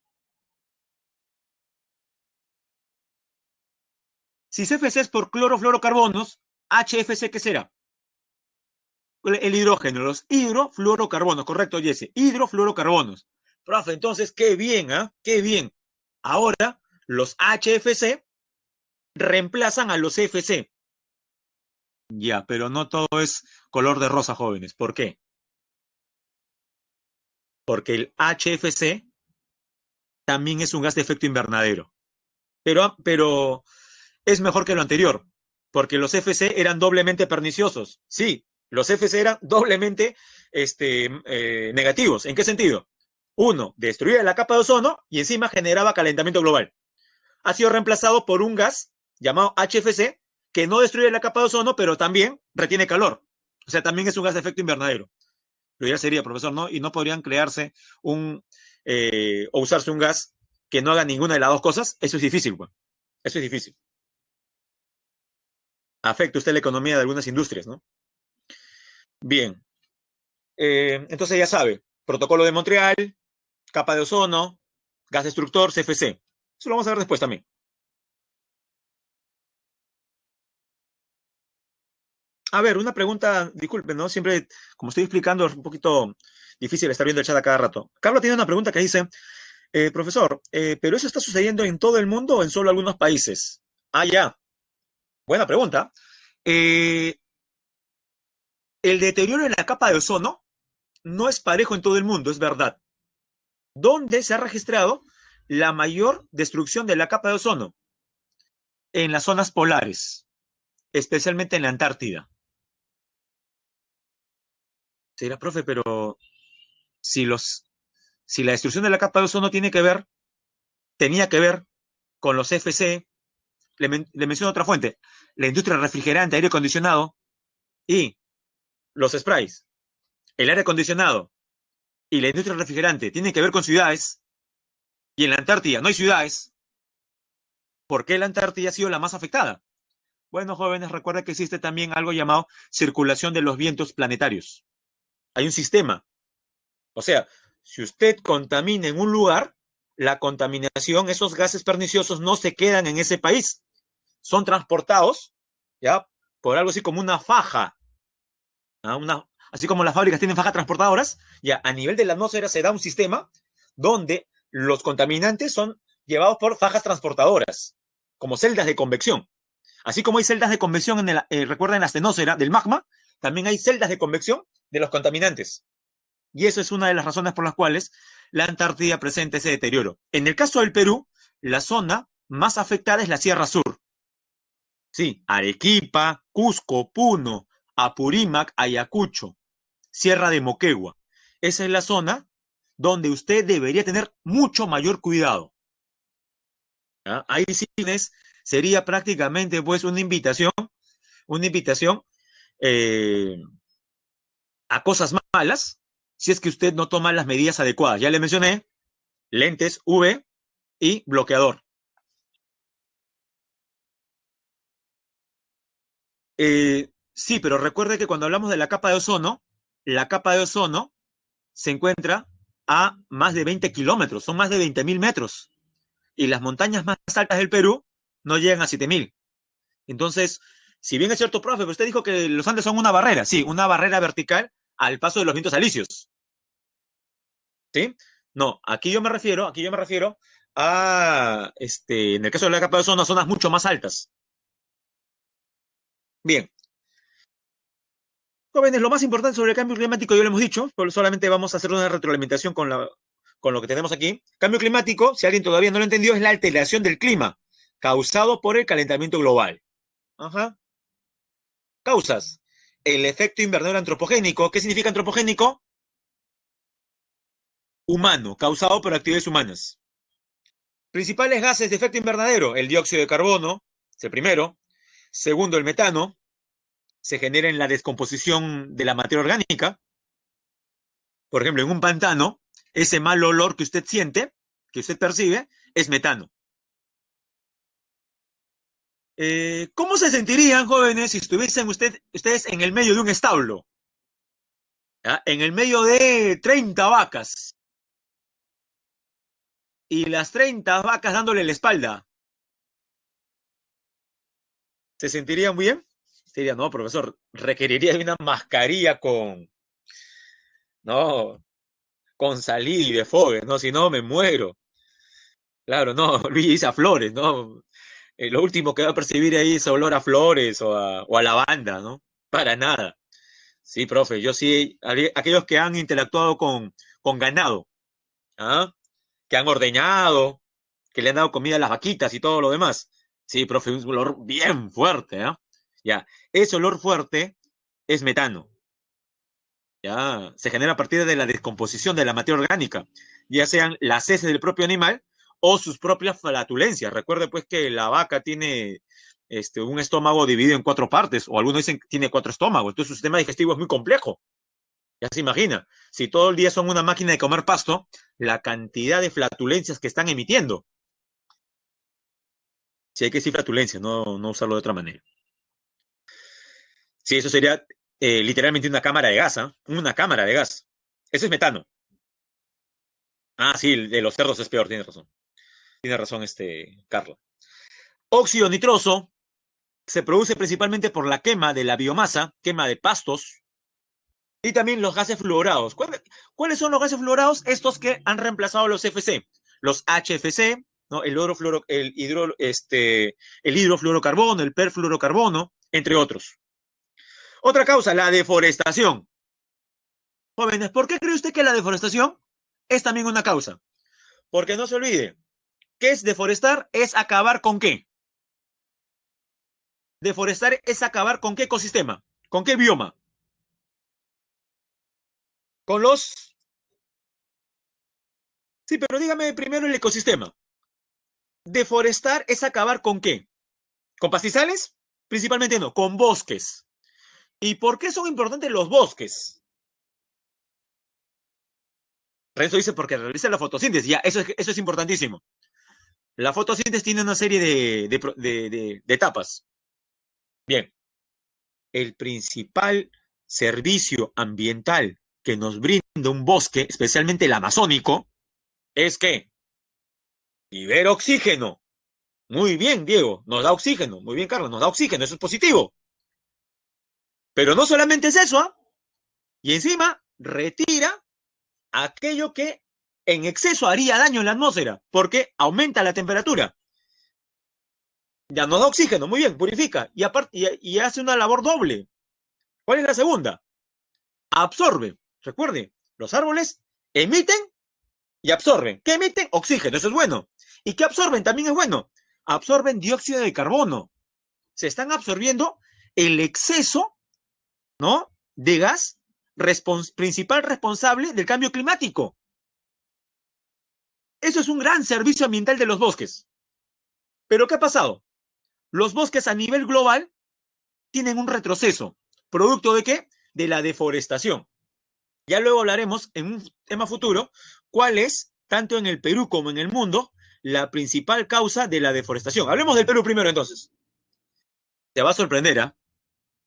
Si CFC es por clorofluorocarbonos, HFC, ¿qué será? El hidrógeno, los hidrofluorocarbonos, correcto, Jesse, hidrofluorocarbonos. Profe, entonces, qué bien, ¿ah? Qué bien. Ahora, los HFC reemplazan a los CFC. Ya, pero no todo es color de rosa, jóvenes. ¿Por qué? Porque el HFC también es un gas de efecto invernadero. Pero es mejor que lo anterior, porque los FC eran doblemente perniciosos. Sí, los FC eran doblemente negativos. ¿En qué sentido? Uno, destruía la capa de ozono y encima generaba calentamiento global. Ha sido reemplazado por un gas llamado HFC que no destruye la capa de ozono, pero también retiene calor. O sea, también es un gas de efecto invernadero. Lo ideal sería, profesor, ¿no? Y no podrían crearse o usarse un gas que no haga ninguna de las dos cosas. Eso es difícil, pues. Eso es difícil. Afecta usted la economía de algunas industrias, ¿no? Bien, entonces ya sabe, protocolo de Montreal, capa de ozono, gas destructor, CFC. Eso lo vamos a ver después también. A ver, una pregunta, disculpen, ¿no? Siempre, como estoy explicando, es un poquito difícil estar viendo el chat a cada rato. Carlos tiene una pregunta que dice, profesor, ¿pero eso está sucediendo en todo el mundo o en solo algunos países? Ah, ya, buena pregunta. Eh, el deterioro en la capa de ozono no es parejo en todo el mundo, es verdad. ¿Dónde se ha registrado la mayor destrucción de la capa de ozono? En las zonas polares, especialmente en la Antártida. Será, profe, pero si, los, si la destrucción de la capa de ozono tenía que ver con los FC, le menciono otra fuente, la industria refrigerante, aire acondicionado y los sprays, el aire acondicionado y la industria refrigerante tienen que ver con ciudades, y en la Antártida no hay ciudades, ¿por qué la Antártida ha sido la más afectada? Bueno, jóvenes, recuerda que existe también algo llamado circulación de los vientos planetarios. Hay un sistema. O sea, si usted contamina en un lugar, la contaminación, esos gases perniciosos no se quedan en ese país. Son transportados, ¿ya? Por algo así como una faja. ¿Ah? Así como las fábricas tienen fajas transportadoras, ya a nivel de la atmósfera se da un sistema donde los contaminantes son llevados por fajas transportadoras, como celdas de convección. Así como hay celdas de convección recuerden, en la astenosfera del magma, también hay celdas de convección de los contaminantes. Y eso es una de las razones por las cuales la Antártida presenta ese deterioro. En el caso del Perú, la zona más afectada es la Sierra Sur. Sí, Arequipa, Cusco, Puno, Apurímac, Ayacucho, Sierra de Moquegua. Esa es la zona donde usted debería tener mucho mayor cuidado. ¿Ah? Ahí sí sería prácticamente pues una invitación eh, a cosas malas si es que usted no toma las medidas adecuadas. Ya le mencioné, lentes UV y bloqueador. Sí, pero recuerde que cuando hablamos de la capa de ozono se encuentra a más de 20 kilómetros, son más de 20.000 metros. Y las montañas más altas del Perú no llegan a 7.000. Entonces, si bien es cierto, profe, pero usted dijo que los Andes son una barrera, sí, una barrera vertical al paso de los vientos alisios, ¿sí? No, aquí yo me refiero a, en el caso de la capa de ozono, a zonas mucho más altas. Bien, jóvenes, lo más importante sobre el cambio climático ya lo hemos dicho, pero solamente vamos a hacer una retroalimentación con lo que tenemos aquí. Cambio climático, si alguien todavía no lo entendió, es la alteración del clima causado por el calentamiento global. Ajá. Causas. El efecto invernadero antropogénico. ¿Qué significa antropogénico? Humano, causado por actividades humanas. Principales gases de efecto invernadero. El dióxido de carbono, es el primero. Segundo, el metano. Se genera en la descomposición de la materia orgánica. Por ejemplo, en un pantano, ese mal olor que usted siente, que usted percibe, es metano. ¿Cómo se sentirían, jóvenes, si estuviesen ustedes en el medio de un establo? ¿Ya? En el medio de 30 vacas y las 30 vacas dándole la espalda. ¿Se sentirían bien? Diría, no, profesor, requeriría de una mascarilla no, con salida y de fogue, no, si no me muero. Claro, no, Luis a flores, ¿no? Lo último que va a percibir ahí es olor a flores o a lavanda, ¿no? Para nada. Sí, profe, yo sí, aquellos que han interactuado con ganado, ¿ah? Que han ordeñado, que le han dado comida a las vaquitas y todo lo demás. Sí, profe, un olor bien fuerte, ¿ah? Ya, ese olor fuerte es metano. Ya, se genera a partir de la descomposición de la materia orgánica, ya sean las heces del propio animal o sus propias flatulencias. Recuerde pues que la vaca tiene un estómago dividido en cuatro partes, o algunos dicen que tiene cuatro estómagos, entonces su sistema digestivo es muy complejo. Ya se imagina, si todo el día son una máquina de comer pasto, la cantidad de flatulencias que están emitiendo. Si hay que decir flatulencias, no usarlo de otra manera. Sí, eso sería literalmente una cámara de gas, ¿ah? Una cámara de gas. Eso es metano. Ah, sí, el de los cerdos es peor, tiene razón. Tiene razón Carla. Óxido nitroso se produce principalmente por la quema de la biomasa, quema de pastos, y también los gases fluorados. ¿Cuáles son los gases fluorados? Estos que han reemplazado a los FC, los HFC, ¿no? El hidrofluorocarbono, el perfluorocarbono, entre otros. Otra causa, la deforestación. Jóvenes, ¿por qué cree usted que la deforestación es también una causa? Porque no se olvide, ¿qué es deforestar? Es acabar con qué. Deforestar es acabar con qué ecosistema, con qué bioma. Con los... Sí, pero dígame primero el ecosistema. Deforestar es acabar con qué. ¿Con pastizales? Principalmente no, con bosques. ¿Y por qué son importantes los bosques? Renzo dice porque realiza la fotosíntesis. Ya, eso es importantísimo. La fotosíntesis tiene una serie de etapas. Bien, el principal servicio ambiental que nos brinda un bosque, especialmente el amazónico, es que libera oxígeno. Muy bien, Diego, nos da oxígeno. Muy bien, Carlos, nos da oxígeno, eso es positivo. Pero no solamente es eso, ¿ah? Y encima retira aquello que en exceso haría daño en la atmósfera, porque aumenta la temperatura. Ya nos da oxígeno, muy bien, purifica. Y, aparte, y hace una labor doble. ¿Cuál es la segunda? Absorbe. Recuerde, los árboles emiten y absorben. ¿Qué emiten? Oxígeno, eso es bueno. ¿Y qué absorben? También es bueno. Absorben dióxido de carbono. Se están absorbiendo el exceso, ¿no? De gas principal responsable del cambio climático. Eso es un gran servicio ambiental de los bosques. Pero ¿qué ha pasado? Los bosques a nivel global tienen un retroceso. ¿Producto de qué? De la deforestación. Ya luego hablaremos en un tema futuro cuál es, tanto en el Perú como en el mundo, la principal causa de la deforestación. Hablemos del Perú primero entonces. Te va a sorprender, ¿ah?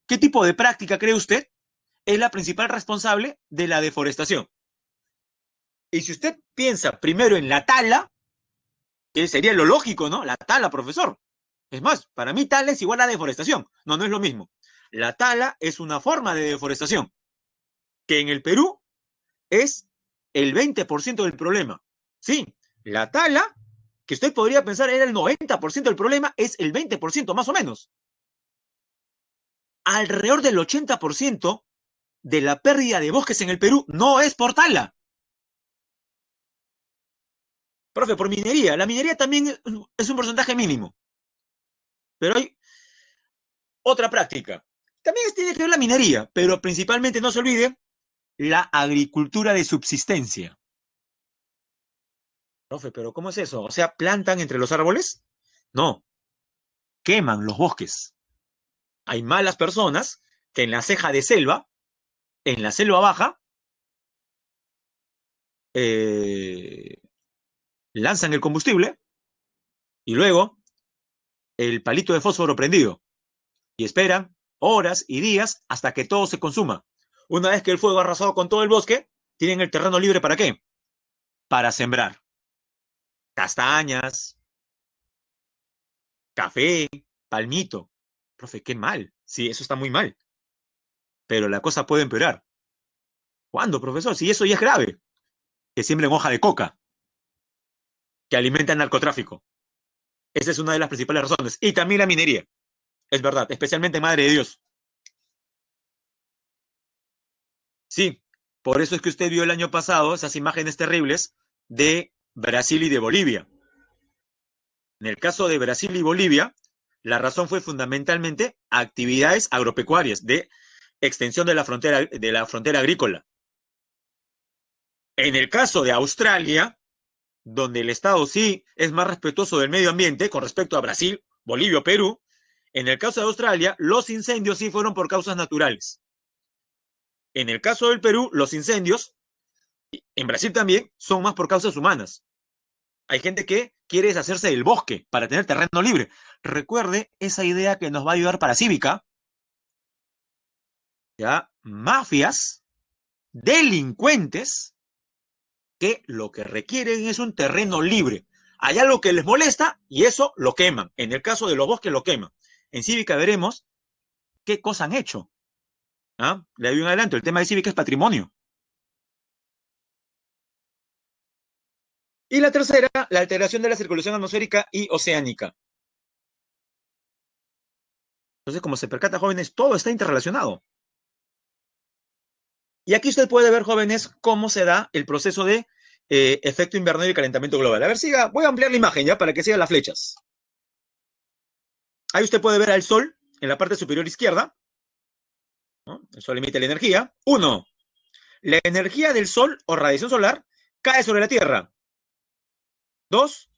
¿Qué tipo de práctica cree usted es la principal responsable de la deforestación? Y si usted piensa primero en la tala, que sería lo lógico, ¿no? La tala, profesor. Es más, para mí tala es igual a deforestación. No, no es lo mismo. La tala es una forma de deforestación, que en el Perú es el 20% del problema. Sí, la tala, que usted podría pensar era el 90% del problema, es el 20% más o menos. Alrededor del 80% de la pérdida de bosques en el Perú no es por tala. Profe, por minería. La minería también es un porcentaje mínimo. Pero hay otra práctica. También tiene que ver la minería, pero principalmente, no se olvide, la agricultura de subsistencia. Profe, pero ¿cómo es eso? O sea, ¿plantan entre los árboles? No, queman los bosques. Hay malas personas que en la ceja de selva, en la selva baja, eh, lanzan el combustible y luego el palito de fósforo prendido y esperan horas y días hasta que todo se consuma. Una vez que el fuego ha arrasado con todo el bosque, tienen el terreno libre ¿para qué? Para sembrar castañas, café, palmito. Profe, qué mal. Sí, eso está muy mal. Pero la cosa puede empeorar. ¿Cuándo, profesor? Si eso ya es grave. Que siembren hoja de coca, que alimenta el narcotráfico. Esa es una de las principales razones. Y también la minería. Es verdad, especialmente Madre de Dios. Sí, por eso es que usted vio el año pasado esas imágenes terribles de Brasil y de Bolivia. En el caso de Brasil y Bolivia, la razón fue fundamentalmente actividades agropecuarias de extensión de la frontera agrícola. En el caso de Australia, donde el Estado sí es más respetuoso del medio ambiente con respecto a Brasil, Bolivia o Perú, en el caso de Australia, los incendios sí fueron por causas naturales. En el caso del Perú, los incendios, en Brasil también, son más por causas humanas. Hay gente que quiere deshacerse del bosque para tener terreno libre. Recuerde esa idea que nos va a ayudar para Cívica, ¿ya? Mafias, delincuentes, que lo que requieren es un terreno libre. Hay algo que les molesta y eso lo queman. En el caso de los bosques lo queman. En Cívica veremos qué cosas han hecho. ¿Ah? Le doy un adelanto. El tema de Cívica es patrimonio. Y la tercera, la alteración de la circulación atmosférica y oceánica. Entonces, como se percata, jóvenes, todo está interrelacionado. Y aquí usted puede ver, jóvenes, cómo se da el proceso de efecto invernadero y calentamiento global. A ver, siga, voy a ampliar la imagen ya para que sigan las flechas. Ahí usted puede ver al Sol en la parte superior izquierda, ¿no? El Sol emite la energía. Uno, la energía del Sol o radiación solar cae sobre la Tierra. Dos,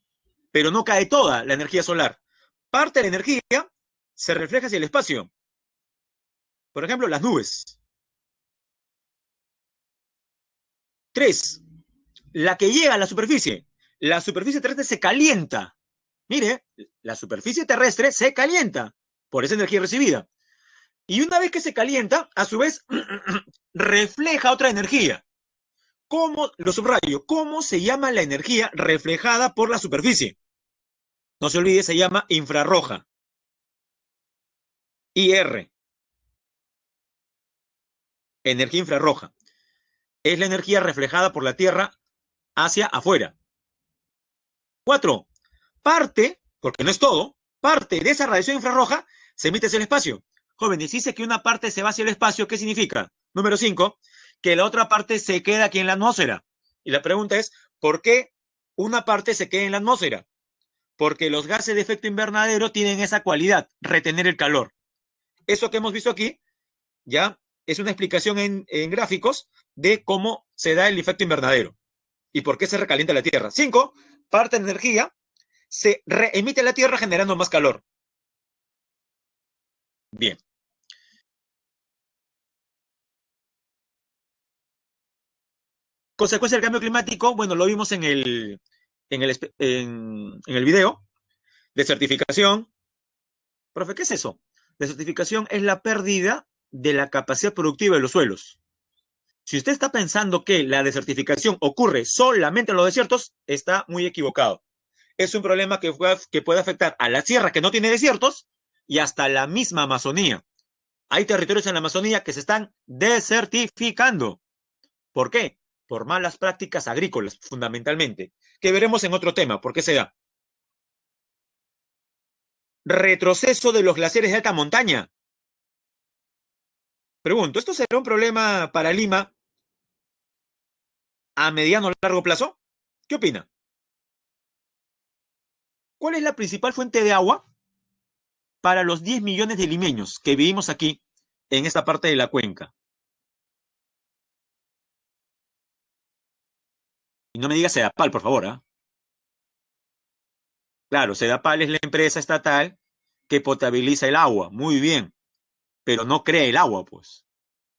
pero no cae toda la energía solar. Parte de la energía se refleja hacia el espacio. Por ejemplo, las nubes. Tres, la que llega a la superficie. La superficie terrestre se calienta. Mire, la superficie terrestre se calienta por esa energía recibida. Y una vez que se calienta, a su vez, refleja otra energía. ¿Cómo, lo subrayo, cómo se llama la energía reflejada por la superficie? No se olvide, se llama infrarroja. IR, energía infrarroja. Es la energía reflejada por la Tierra hacia afuera. 4. Parte, porque no es todo, parte de esa radiación infrarroja se emite hacia el espacio. Jóvenes, dice que una parte se va hacia el espacio, ¿qué significa? Número 5, que la otra parte se queda aquí en la atmósfera. Y la pregunta es, ¿por qué una parte se queda en la atmósfera? Porque los gases de efecto invernadero tienen esa cualidad, retener el calor. Eso que hemos visto aquí, ya es una explicación en gráficos de cómo se da el efecto invernadero y por qué se recalienta la Tierra. 5, parte de energía se reemite a la Tierra generando más calor. Bien. Consecuencia del cambio climático, bueno, lo vimos en el video de certificación. Profe, ¿qué es eso? Desertificación es la pérdida de la capacidad productiva de los suelos. Si usted está pensando que la desertificación ocurre solamente en los desiertos, está muy equivocado. Es un problema que puede afectar a la sierra, que no tiene desiertos, y hasta la misma Amazonía. Hay territorios en la Amazonía que se están desertificando. ¿Por qué? Por malas prácticas agrícolas, fundamentalmente, que veremos en otro tema. ¿Por qué se da? Retroceso de los glaciares de alta montaña. Pregunto, ¿esto será un problema para Lima a mediano o largo plazo? ¿Qué opina? ¿Cuál es la principal fuente de agua para los 10 millones de limeños que vivimos aquí en esta parte de la cuenca? Y no me diga Sedapal, por favor, ¿ah? Claro, Sedapal es la empresa estatal que potabiliza el agua, muy bien, pero no crea el agua, pues.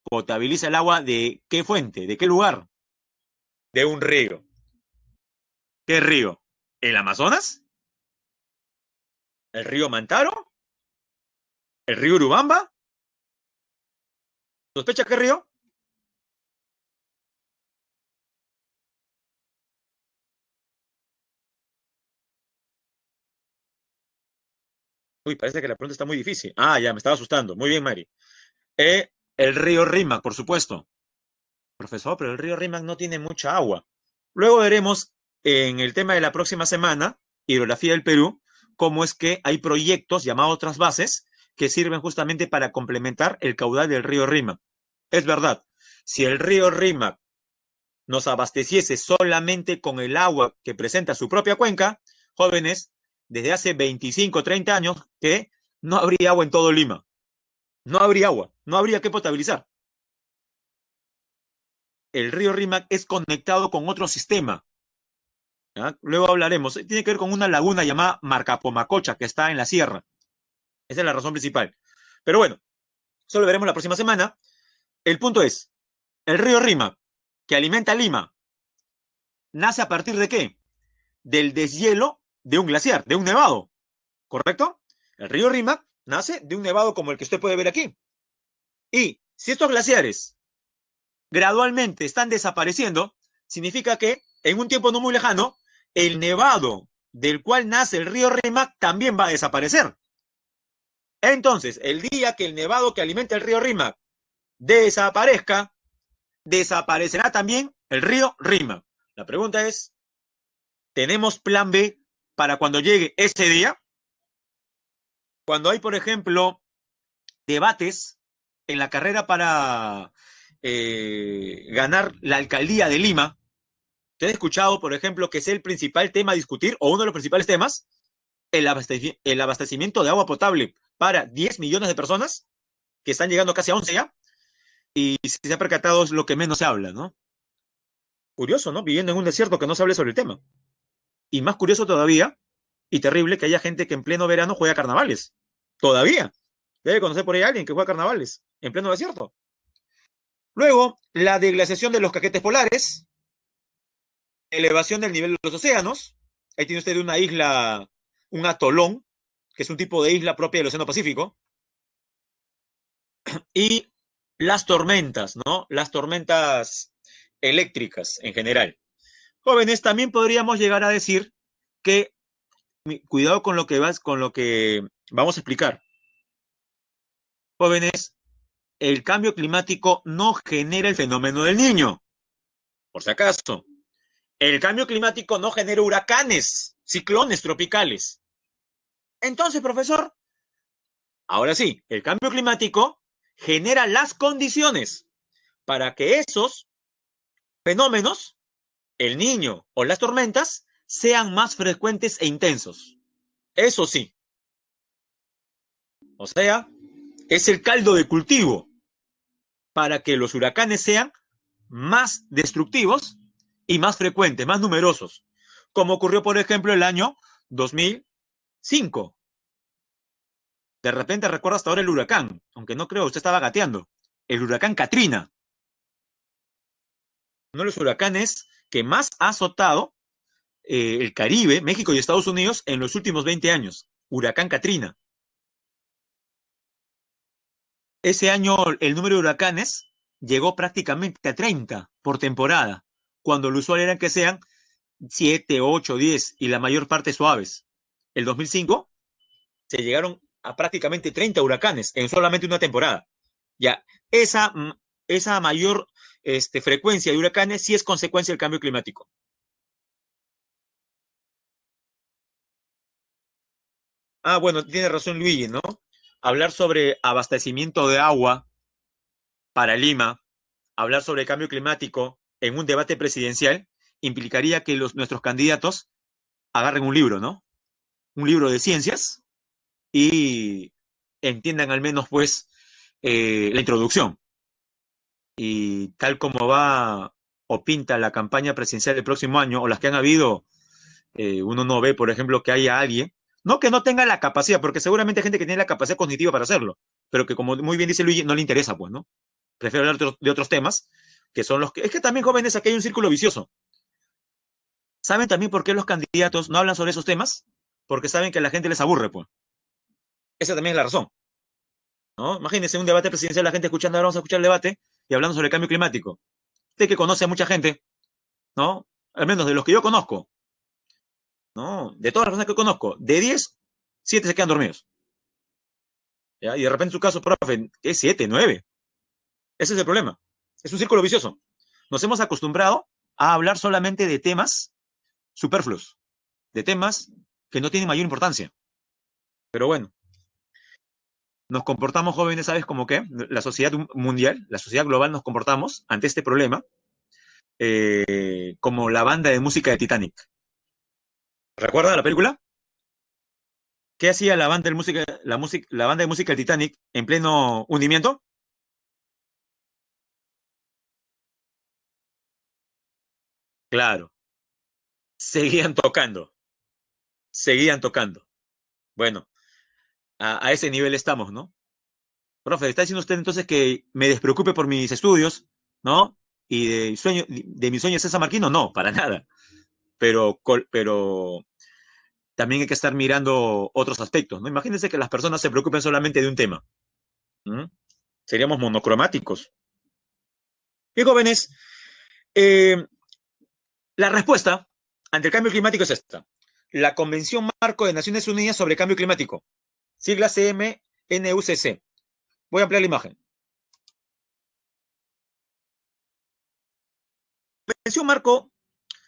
Potabiliza el agua de qué fuente, de qué lugar, de un río. ¿Qué río? ¿El Amazonas? ¿El río Mantaro? ¿El río Urubamba? ¿Sospecha qué río? Uy, parece que la pregunta está muy difícil. Ah, ya, me estaba asustando. Muy bien, Mari. El río Rímac, por supuesto. Profesor, pero el río Rímac no tiene mucha agua. Luego veremos en el tema de la próxima semana, Hidrografía del Perú, cómo es que hay proyectos llamados trasvases que sirven justamente para complementar el caudal del río Rímac. Es verdad, si el río Rímac nos abasteciese solamente con el agua que presenta su propia cuenca, jóvenes, desde hace 25 o 30 años que no habría agua en todo Lima. No habría agua, no habría que potabilizar. El río Rímac es conectado con otro sistema. ¿Ya? Luego hablaremos. Tiene que ver con una laguna llamada Marcapomacocha, que está en la sierra. Esa es la razón principal. Pero bueno, eso lo veremos la próxima semana. El punto es, el río Rímac, que alimenta Lima, ¿nace a partir de qué? Del deshielo de un glaciar, de un nevado, ¿correcto? El río Rímac nace de un nevado como el que usted puede ver aquí. Y si estos glaciares gradualmente están desapareciendo, significa que en un tiempo no muy lejano, el nevado del cual nace el río Rímac también va a desaparecer. Entonces, el día que el nevado que alimenta el río Rímac desaparezca, desaparecerá también el río Rímac. La pregunta es, ¿tenemos plan B para cuando llegue ese día? Cuando hay, por ejemplo, debates en la carrera para ganar la alcaldía de Lima, ¿te has escuchado, por ejemplo, que es el principal tema a discutir o uno de los principales temas? El abastecimiento de agua potable para 10 millones de personas que están llegando casi a 11 ya. Y si se ha percatado es lo que menos se habla, ¿no? Curioso, ¿no? Viviendo en un desierto que no se hable sobre el tema. Y más curioso todavía, y terrible, que haya gente que en pleno verano juega carnavales. Todavía. Debe conocer por ahí a alguien que juega carnavales en pleno desierto. Luego, la deglaciación de los caquetes polares, elevación del nivel de los océanos. Ahí tiene usted una isla, un atolón, que es un tipo de isla propia del Océano Pacífico. Y las tormentas, ¿no? Las tormentas eléctricas en general. Jóvenes, también podríamos llegar a decir que, cuidado con lo que con lo que vamos a explicar. Jóvenes, el cambio climático no genera el fenómeno del niño, por si acaso. El cambio climático no genera huracanes, ciclones tropicales. Entonces, profesor, ahora sí, el cambio climático genera las condiciones para que esos fenómenos, el niño o las tormentas, sean más frecuentes e intensos. Eso sí. O sea, es el caldo de cultivo para que los huracanes sean más destructivos y más frecuentes, más numerosos, como ocurrió, por ejemplo, el año 2005. De repente recuerdo hasta ahora el huracán, aunque no creo, usted estaba gateando. El huracán Katrina, uno de los huracanes que más ha azotado el Caribe, México y Estados Unidos en los últimos 20 años. Huracán Katrina. ese año el número de huracanes llegó prácticamente a 30 por temporada, cuando lo usual era que sean 7, 8, 10 y la mayor parte suaves. El 2005 se llegaron a prácticamente 30 huracanes en solamente una temporada. Ya, esa, esa mayor frecuencia de huracanes sí es consecuencia del cambio climático. Ah, bueno, tiene razón Luigi, ¿no? Hablar sobre abastecimiento de agua para Lima, hablar sobre el cambio climático en un debate presidencial, implicaría que nuestros candidatos agarren un libro, ¿no? Un libro de ciencias y entiendan al menos, pues, la introducción. Y tal como va o pinta la campaña presidencial del próximo año, o las que han habido, uno no ve, por ejemplo, que haya alguien, no que no tenga la capacidad, porque seguramente hay gente que tiene la capacidad cognitiva para hacerlo, pero que como muy bien dice Luigi, no le interesa, pues, ¿no? Prefiero hablar de otros temas, que son los que... Es que también, jóvenes, aquí hay un círculo vicioso. ¿Saben también por qué los candidatos no hablan sobre esos temas? Porque saben que a la gente les aburre, pues. Esa también es la razón, ¿no? Imagínense un debate presidencial, la gente escuchando, ahora vamos a escuchar el debate y hablando sobre el cambio climático. Usted que conoce a mucha gente, ¿no? Al menos de los que yo conozco, ¿no? De todas las personas que conozco, de 10, 7 se quedan dormidos. ¿Ya? Y de repente en su caso, profe, ¿qué 7, 9? Ese es el problema. Es un círculo vicioso. Nos hemos acostumbrado a hablar solamente de temas superfluos, de temas que no tienen mayor importancia. Pero bueno, nos comportamos jóvenes, ¿sabes cómo qué? La sociedad mundial, la sociedad global nos comportamos ante este problema como la banda de música de Titanic. ¿Recuerda la película? ¿Qué hacía la banda de música, la banda de música del Titanic en pleno hundimiento? Claro, seguían tocando, seguían tocando. Bueno, a ese nivel estamos, ¿no? Profe, ¿está diciendo usted entonces que me despreocupe por mis estudios, ¿no? Y de mi sueño es César Marquino? No, para nada. Pero también hay que estar mirando otros aspectos, ¿no? Imagínense que las personas se preocupen solamente de un tema. ¿Mm? Seríamos monocromáticos. Y jóvenes, eh, la respuesta ante el cambio climático es esta. La Convención Marco de Naciones Unidas sobre Cambio Climático, sigla CMNUCC. Voy a ampliar la imagen. La Convención Marco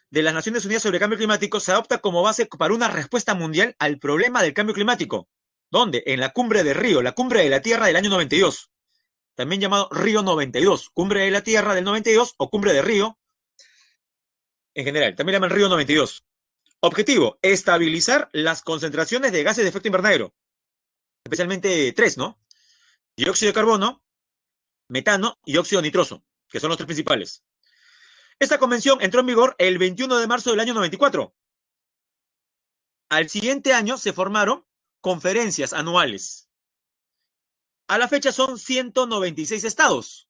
de las Naciones Unidas sobre Cambio Climático se adopta como base para una respuesta mundial al problema del cambio climático. ¿Dónde? En la cumbre de Río, la cumbre de la Tierra del año 92. También llamado Río 92, cumbre de la Tierra del 92 o cumbre de Río en general. También llaman Río 92. Objetivo, estabilizar las concentraciones de gases de efecto invernadero, especialmente tres, ¿no? Dióxido de carbono, metano y óxido nitroso, que son los tres principales. Esta convención entró en vigor el 21 de marzo del año 94. Al siguiente año se formaron conferencias anuales. A la fecha son 196 estados.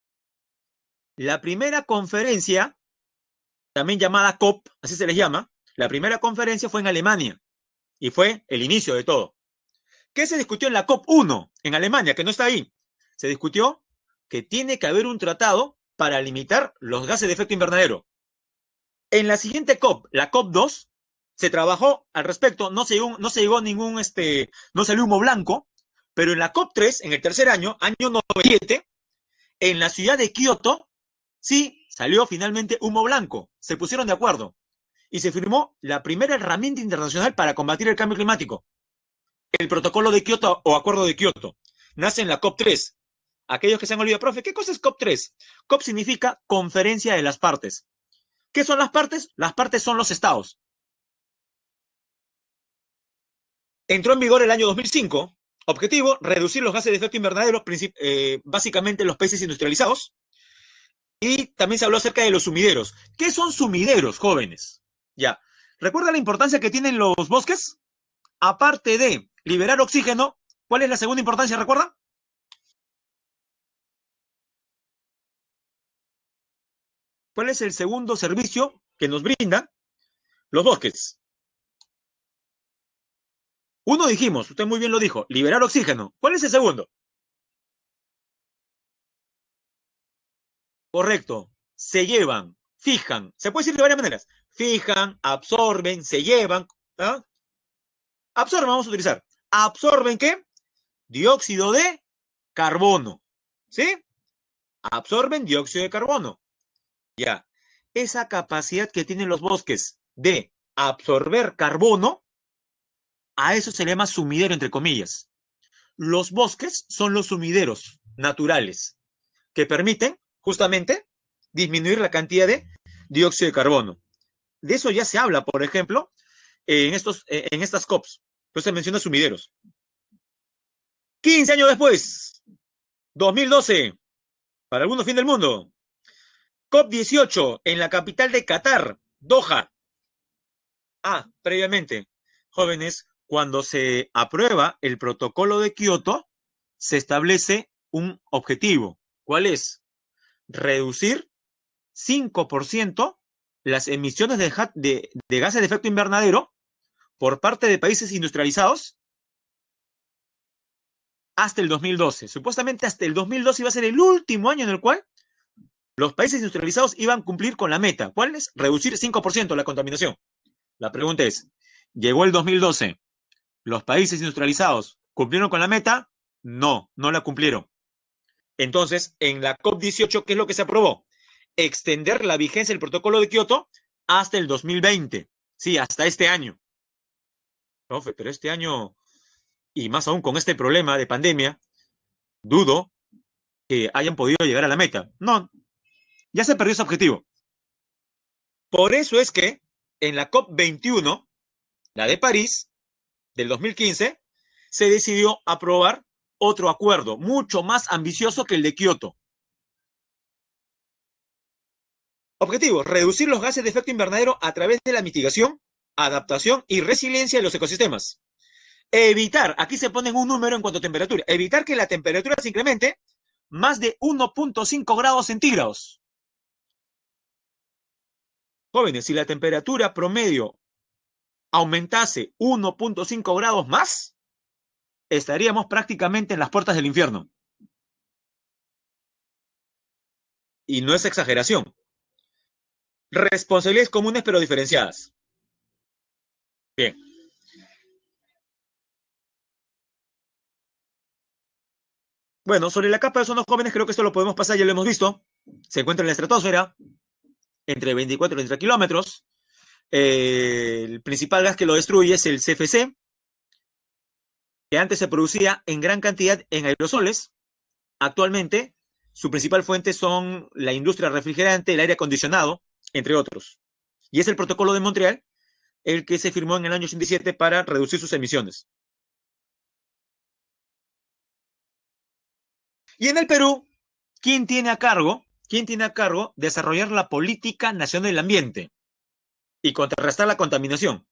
La primera conferencia, también llamada COP, así se les llama, la primera conferencia fue en Alemania y fue el inicio de todo. ¿Qué se discutió en la COP 1 en Alemania, que no está ahí? Se discutió que tiene que haber un tratado para limitar los gases de efecto invernadero. En la siguiente COP, la COP 2, se trabajó al respecto, no se llegó a ningún, no salió humo blanco, pero en la COP 3, en el tercer año, año 97, en la ciudad de Kioto, sí salió finalmente humo blanco. Se pusieron de acuerdo y se firmó la primera herramienta internacional para combatir el cambio climático, el protocolo de Kioto o acuerdo de Kioto. Nace en la COP 3. Aquellos que se han olvidado, profe, ¿qué cosa es COP 3? COP significa conferencia de las partes. ¿Qué son las partes? Las partes son los estados. Entró en vigor el año 2005. Objetivo, reducir los gases de efecto invernadero, básicamente en los países industrializados. Y también se habló acerca de los sumideros. ¿Qué son sumideros, jóvenes? Ya. ¿Recuerda la importancia que tienen los bosques? Aparte de liberar oxígeno, ¿cuál es la segunda importancia? ¿Recuerda? ¿Cuál es el segundo servicio que nos brindan los bosques? Uno dijimos, usted muy bien lo dijo, liberar oxígeno. ¿Cuál es el segundo? Correcto. Se llevan, fijan. Se puede decir de varias maneras. Fijan, absorben, se llevan. ¿Ah? Absorben, vamos a utilizar. ¿Absorben qué? Dióxido de carbono. ¿Sí? Absorben dióxido de carbono. Ya. Esa capacidad que tienen los bosques de absorber carbono, a eso se le llama sumidero, entre comillas. Los bosques son los sumideros naturales que permiten justamente disminuir la cantidad de dióxido de carbono. De eso ya se habla, por ejemplo, en estas COPs. Entonces se menciona sumideros. 15 años después, 2012, para algunos fin del mundo. COP 18 en la capital de Qatar, Doha. Previamente, jóvenes, cuando se aprueba el protocolo de Kioto, se establece un objetivo. ¿Cuál es? Reducir 5% las emisiones de gases de efecto invernadero por parte de países industrializados hasta el 2012. Supuestamente hasta el 2012 iba a ser el último año en el cual los países industrializados iban a cumplir con la meta. ¿Cuál es? Reducir 5% la contaminación. La pregunta es, ¿llegó el 2012? ¿Los países industrializados cumplieron con la meta? No, no la cumplieron. Entonces, en la COP 18, ¿qué es lo que se aprobó? Extender la vigencia del protocolo de Kioto hasta el 2020. Sí, hasta este año. Profe, pero este año, y más aún con este problema de pandemia, dudo que hayan podido llegar a la meta. No, ya se perdió ese objetivo. Por eso es que en la COP 21, la de París, del 2015, se decidió aprobar otro acuerdo, mucho más ambicioso que el de Kioto. Objetivo, reducir los gases de efecto invernadero a través de la mitigación, adaptación y resiliencia de los ecosistemas. Evitar, aquí se pone un número en cuanto a temperatura, evitar que la temperatura se incremente más de 1.5 grados centígrados. Jóvenes, si la temperatura promedio aumentase 1.5 grados más, estaríamos prácticamente en las puertas del infierno. Y no es exageración. Responsabilidades comunes pero diferenciadas. Bien. Bueno, sobre la capa de ozono, jóvenes, creo que esto lo podemos pasar, ya lo hemos visto. Se encuentra en la estratosfera, entre 24 y 30 kilómetros. El principal gas que lo destruye es el CFC, que antes se producía en gran cantidad en aerosoles. Actualmente, su principal fuente son la industria refrigerante, el aire acondicionado, entre otros. Y es el protocolo de Montreal el que se firmó en el año 87 para reducir sus emisiones. Y en el Perú, ¿quién tiene a cargo? ¿Quién tiene a cargo desarrollar la política nacional del ambiente y contrarrestar la contaminación?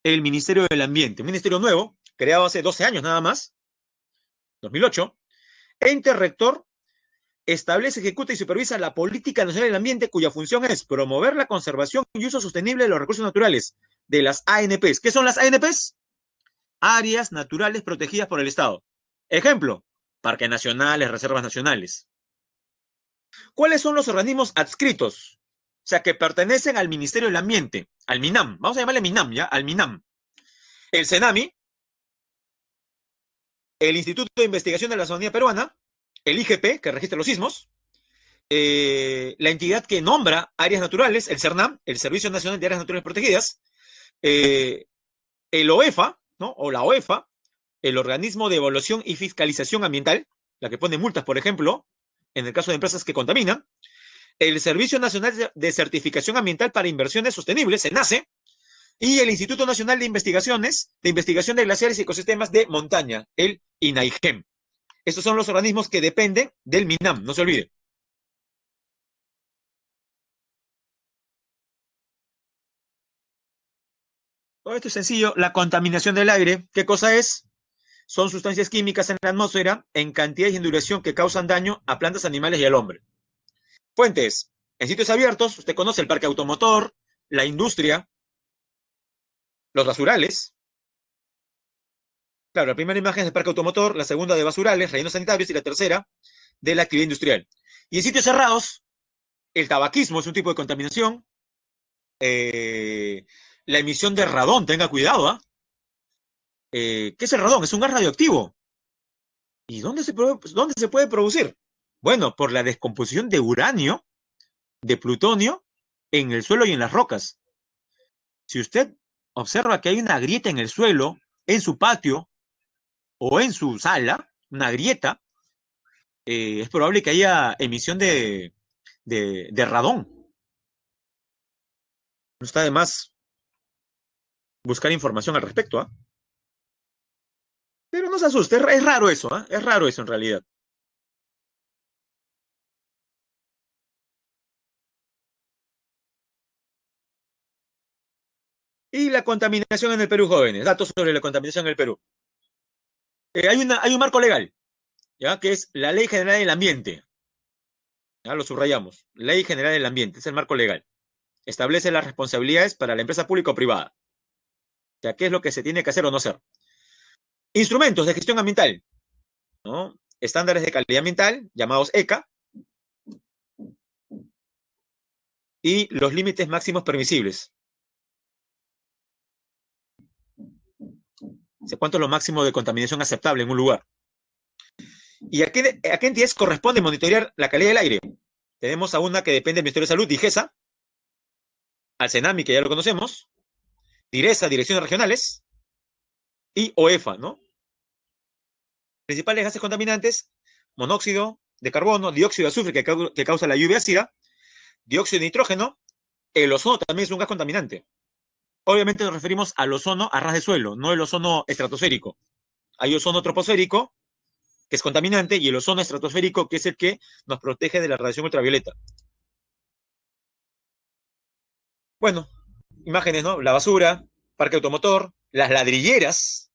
El Ministerio del Ambiente, un ministerio nuevo, creado hace 12 años nada más, 2008, ente rector establece, ejecuta y supervisa la política nacional del ambiente, cuya función es promover la conservación y uso sostenible de los recursos naturales, de las ANPs. ¿Qué son las ANPs? Áreas naturales protegidas por el Estado. Ejemplo, parques nacionales, reservas nacionales. ¿Cuáles son los organismos adscritos? O sea, que pertenecen al Ministerio del Ambiente, al MINAM. Vamos a llamarle MINAM, ¿ya? Al MINAM. El CENAMI, el Instituto de Investigación de la Amazonía Peruana, el IGP, que registra los sismos, la entidad que nombra áreas naturales, el CERNAM, el Servicio Nacional de Áreas Naturales Protegidas, el OEFA, ¿no? O la OEFA, el Organismo de Evaluación y Fiscalización Ambiental, la que pone multas, por ejemplo, en el caso de empresas que contaminan, el Servicio Nacional de Certificación Ambiental para Inversiones Sostenibles, SENACE, y el Instituto Nacional de Investigación de Glaciares y Ecosistemas de Montaña, el INAIGEM. Estos son los organismos que dependen del MINAM, no se olvide. Todo esto es sencillo. La contaminación del aire, ¿qué cosa es? Son sustancias químicas en la atmósfera en cantidad y en duración que causan daño a plantas, animales y al hombre. Fuentes. En sitios abiertos, usted conoce el parque automotor, la industria, los basurales. Claro, la primera imagen es del parque automotor, la segunda de basurales, rellenos sanitarios y la tercera de la actividad industrial. Y en sitios cerrados, el tabaquismo es un tipo de contaminación. La emisión de radón, tenga cuidado, ¿ah? ¿Qué es el radón? Es un gas radioactivo. ¿Y dónde se puede producir? Bueno, por la descomposición de uranio, de plutonio, en el suelo y en las rocas. Si usted observa que hay una grieta en el suelo, en su patio o en su sala, una grieta, es probable que haya emisión de radón. No está de más buscar información al respecto, ¿ah? Pero no se asuste, es raro eso, ¿ah? Es raro eso en realidad. Y la contaminación en el Perú, jóvenes, datos sobre la contaminación en el Perú. Hay un marco legal, ¿ya? Que es la Ley General del Ambiente. Ya lo subrayamos. Ley General del Ambiente, es el marco legal. Establece las responsabilidades para la empresa pública o privada. O sea, qué es lo que se tiene que hacer o no hacer. Instrumentos de gestión ambiental, ¿no? Estándares de calidad ambiental, llamados ECA, y los límites máximos permisibles. ¿Cuánto es lo máximo de contaminación aceptable en un lugar? ¿Y a qué entidades corresponde monitorear la calidad del aire? Tenemos a una que depende del Ministerio de Salud, DIGESA, al CENAMI, que ya lo conocemos, DIRESA, Direcciones Regionales, y OEFA, ¿no? Principales gases contaminantes: monóxido de carbono, dióxido de azufre, que causa la lluvia ácida, dióxido de nitrógeno. El ozono también es un gas contaminante. Obviamente nos referimos al ozono a ras de suelo, no el ozono estratosférico. Hay ozono troposférico, que es contaminante, y el ozono estratosférico, que es el que nos protege de la radiación ultravioleta. Bueno, imágenes, ¿no? La basura, parque automotor, las ladrilleras.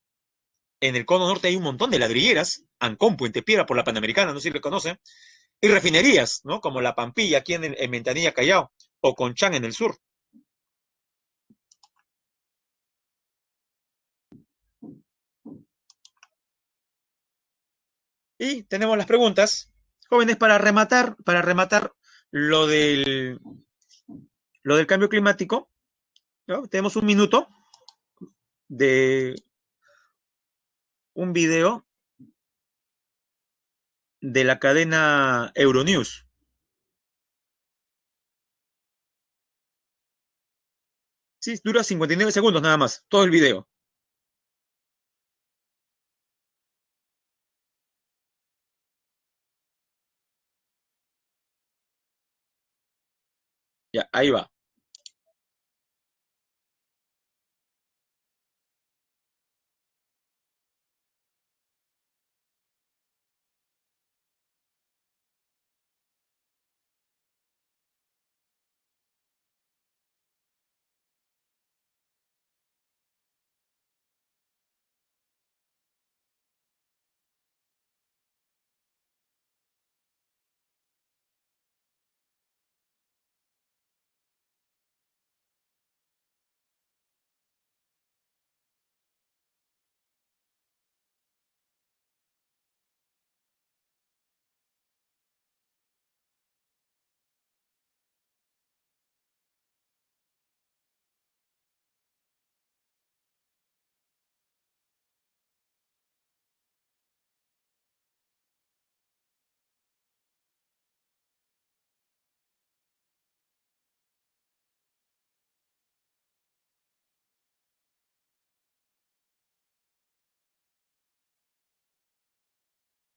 En el cono norte hay un montón de ladrilleras. Ancón, Puente Piedra, por la Panamericana, no sé si le conoce. Y refinerías, ¿no? Como La Pampilla, aquí en Ventanilla, Callao, o Conchán, en el sur. Y tenemos las preguntas. Jóvenes, para rematar lo del, lo del cambio climático, ¿no? Tenemos un minuto de un video de la cadena Euronews. Sí, dura 59 segundos nada más, todo el video. Ya, ahí va.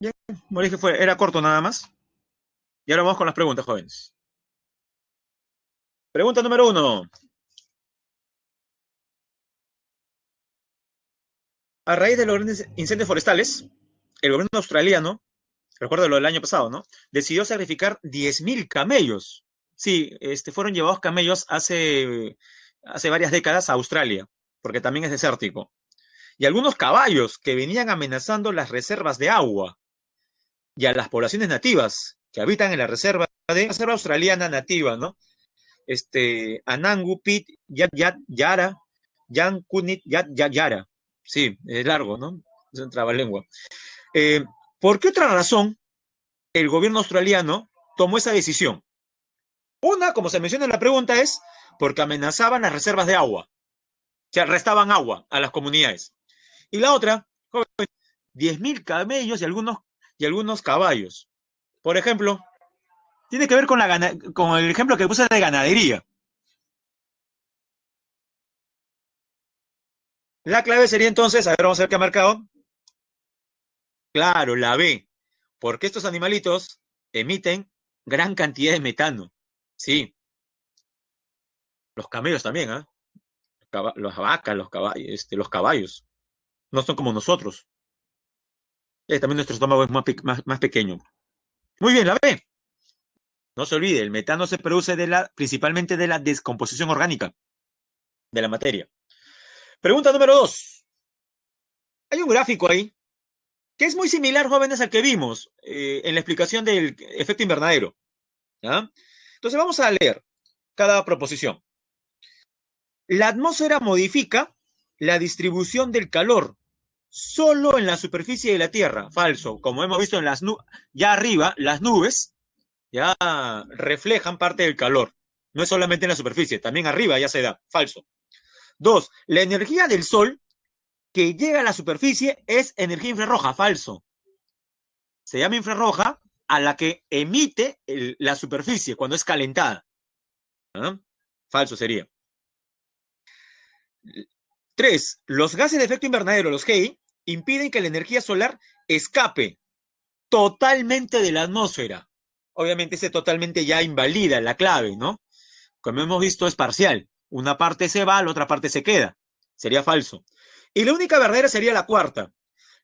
Bien, como dije, era corto nada más. Y ahora vamos con las preguntas, jóvenes. Pregunta número uno. A raíz de los grandes incendios forestales, el gobierno australiano, recuerdo lo del año pasado, ¿no? Decidió sacrificar 10.000 camellos. Sí, fueron llevados camellos hace varias décadas a Australia, porque también es desértico. Y algunos caballos que venían amenazando las reservas de agua y a las poblaciones nativas que habitan en la reserva australiana nativa, ¿no? Anangu, Pit, Yara, Yan Kunit, Yara. Sí, es largo, ¿no? Es un trabalengua. ¿Por qué otra razón el gobierno australiano tomó esa decisión? Una, como se menciona en la pregunta, es porque amenazaban las reservas de agua, o sea, restaban agua a las comunidades. Y la otra, 10.000 camellos y algunos caballos. Por ejemplo, tiene que ver con, con el ejemplo que puse de ganadería. La clave sería entonces, a ver, vamos a ver qué ha marcado. Claro, la B, porque estos animalitos emiten gran cantidad de metano. Sí, los camellos también, ¿ah? Las vacas, los caballos, los caballos. No son como nosotros. También nuestro estómago es más pequeño. Muy bien, la B. No se olvide, el metano se produce principalmente de la descomposición orgánica de la materia. Pregunta número 2. Hay un gráfico ahí que es muy similar, jóvenes, al que vimos en la explicación del efecto invernadero. ¿Ya? Entonces vamos a leer cada proposición. La atmósfera modifica la distribución del calor solo en la superficie de la Tierra. Falso. Como hemos visto en ya arriba, las nubes ya reflejan parte del calor. No es solamente en la superficie, también arriba ya se da. Falso. 2. La energía del Sol que llega a la superficie es energía infrarroja. Falso. Se llama infrarroja a la que emite la superficie cuando es calentada. ¿Ah? Falso sería. 3. Los gases de efecto invernadero, los GEI, impiden que la energía solar escape totalmente de la atmósfera. Obviamente ese totalmente ya invalida la clave, ¿no? Como hemos visto es parcial. Una parte se va, la otra parte se queda. Sería falso. Y la única verdadera sería la cuarta.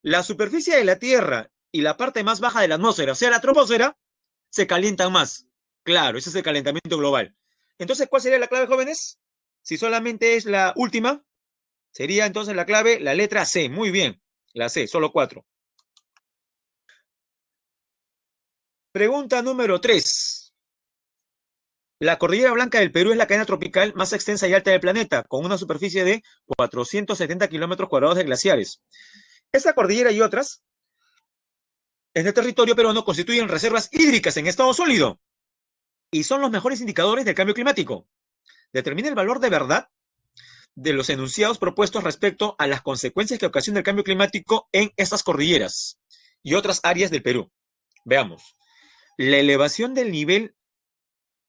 La superficie de la Tierra y la parte más baja de la atmósfera, o sea, la troposfera, se calientan más. Claro, ese es el calentamiento global. Entonces, ¿cuál sería la clave, jóvenes? Si solamente es la última, sería entonces la clave la letra C. Muy bien, la C, solo 4. Pregunta número 3. La Cordillera Blanca del Perú es la cadena tropical más extensa y alta del planeta, con una superficie de 470 kilómetros cuadrados de glaciares. Esta cordillera y otras en el territorio peruano constituyen reservas hídricas en estado sólido y son los mejores indicadores del cambio climático. Determina el valor de verdad de los enunciados propuestos respecto a las consecuencias que ocasiona el cambio climático en estas cordilleras y otras áreas del Perú. Veamos. La elevación del nivel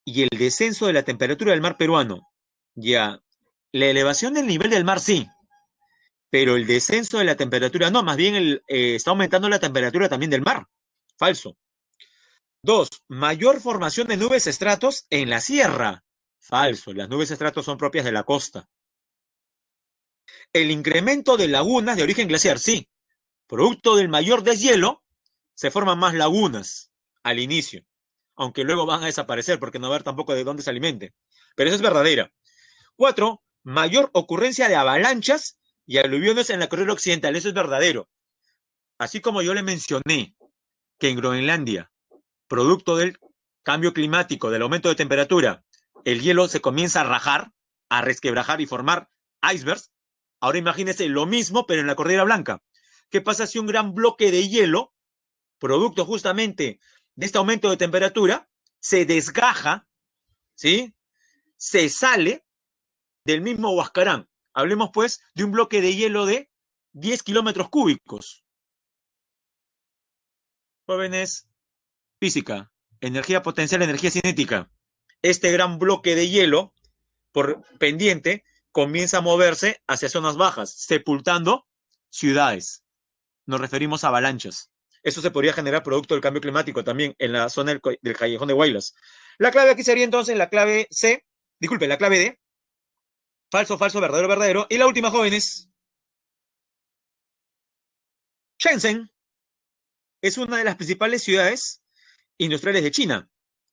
y el descenso de la temperatura del mar peruano. Ya, la elevación del nivel del mar sí, pero el descenso de la temperatura no, más bien está aumentando la temperatura también del mar. Falso. 2. Mayor formación de nubes estratos en la sierra. Falso. Las nubes estratos son propias de la costa. El incremento de lagunas de origen glaciar, sí. Producto del mayor deshielo, se forman más lagunas al inicio, aunque luego van a desaparecer porque no va a haber tampoco de dónde se alimente. Pero eso es verdadera. 4. Mayor ocurrencia de avalanchas y aluviones en la corriente occidental. Eso es verdadero. Así como yo le mencioné que en Groenlandia, producto del cambio climático, del aumento de temperatura, el hielo se comienza a rajar, a resquebrajar y formar icebergs. Ahora imagínense lo mismo, pero en la Cordillera Blanca. ¿Qué pasa si un gran bloque de hielo, producto justamente de este aumento de temperatura, se desgaja, ¿sí? Se sale del mismo Huascarán? Hablemos pues de un bloque de hielo de 10 kilómetros cúbicos. Jóvenes, física, energía potencial, energía cinética. Este gran bloque de hielo, por pendiente, comienza a moverse hacia zonas bajas, sepultando ciudades. Nos referimos a avalanchas. Eso se podría generar producto del cambio climático también en la zona del Callejón de Huaylas. La clave aquí sería entonces la clave C, disculpe, la clave D. Falso, falso, verdadero, verdadero. Y la última, jóvenes. Shenzhen es una de las principales ciudades industriales de China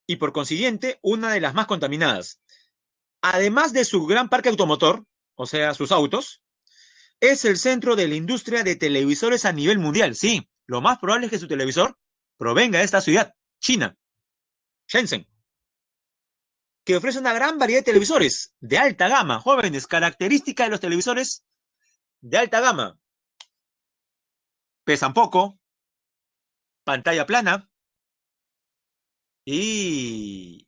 y por consiguiente una de las más contaminadas. Además de su gran parque automotor, o sea, sus autos, es el centro de la industria de televisores a nivel mundial. Sí, lo más probable es que su televisor provenga de esta ciudad, China, Shenzhen, que ofrece una gran variedad de televisores de alta gama. Jóvenes, característica de los televisores de alta gama. Pesan poco, pantalla plana, y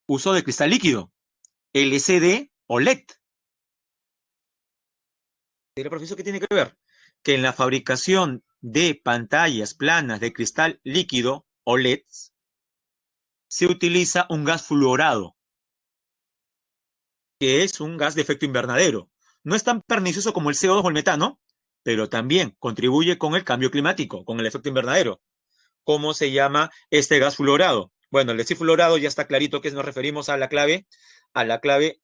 uso de cristal líquido, LCD o LED. ¿El profesor qué tiene que ver? Que en la fabricación de pantallas planas de cristal líquido o LEDs se utiliza un gas fluorado, que es un gas de efecto invernadero. No es tan pernicioso como el CO2 o el metano, pero también contribuye con el cambio climático, con el efecto invernadero. ¿Cómo se llama este gas fluorado? Bueno, el fluorado ya está clarito que nos referimos a la clave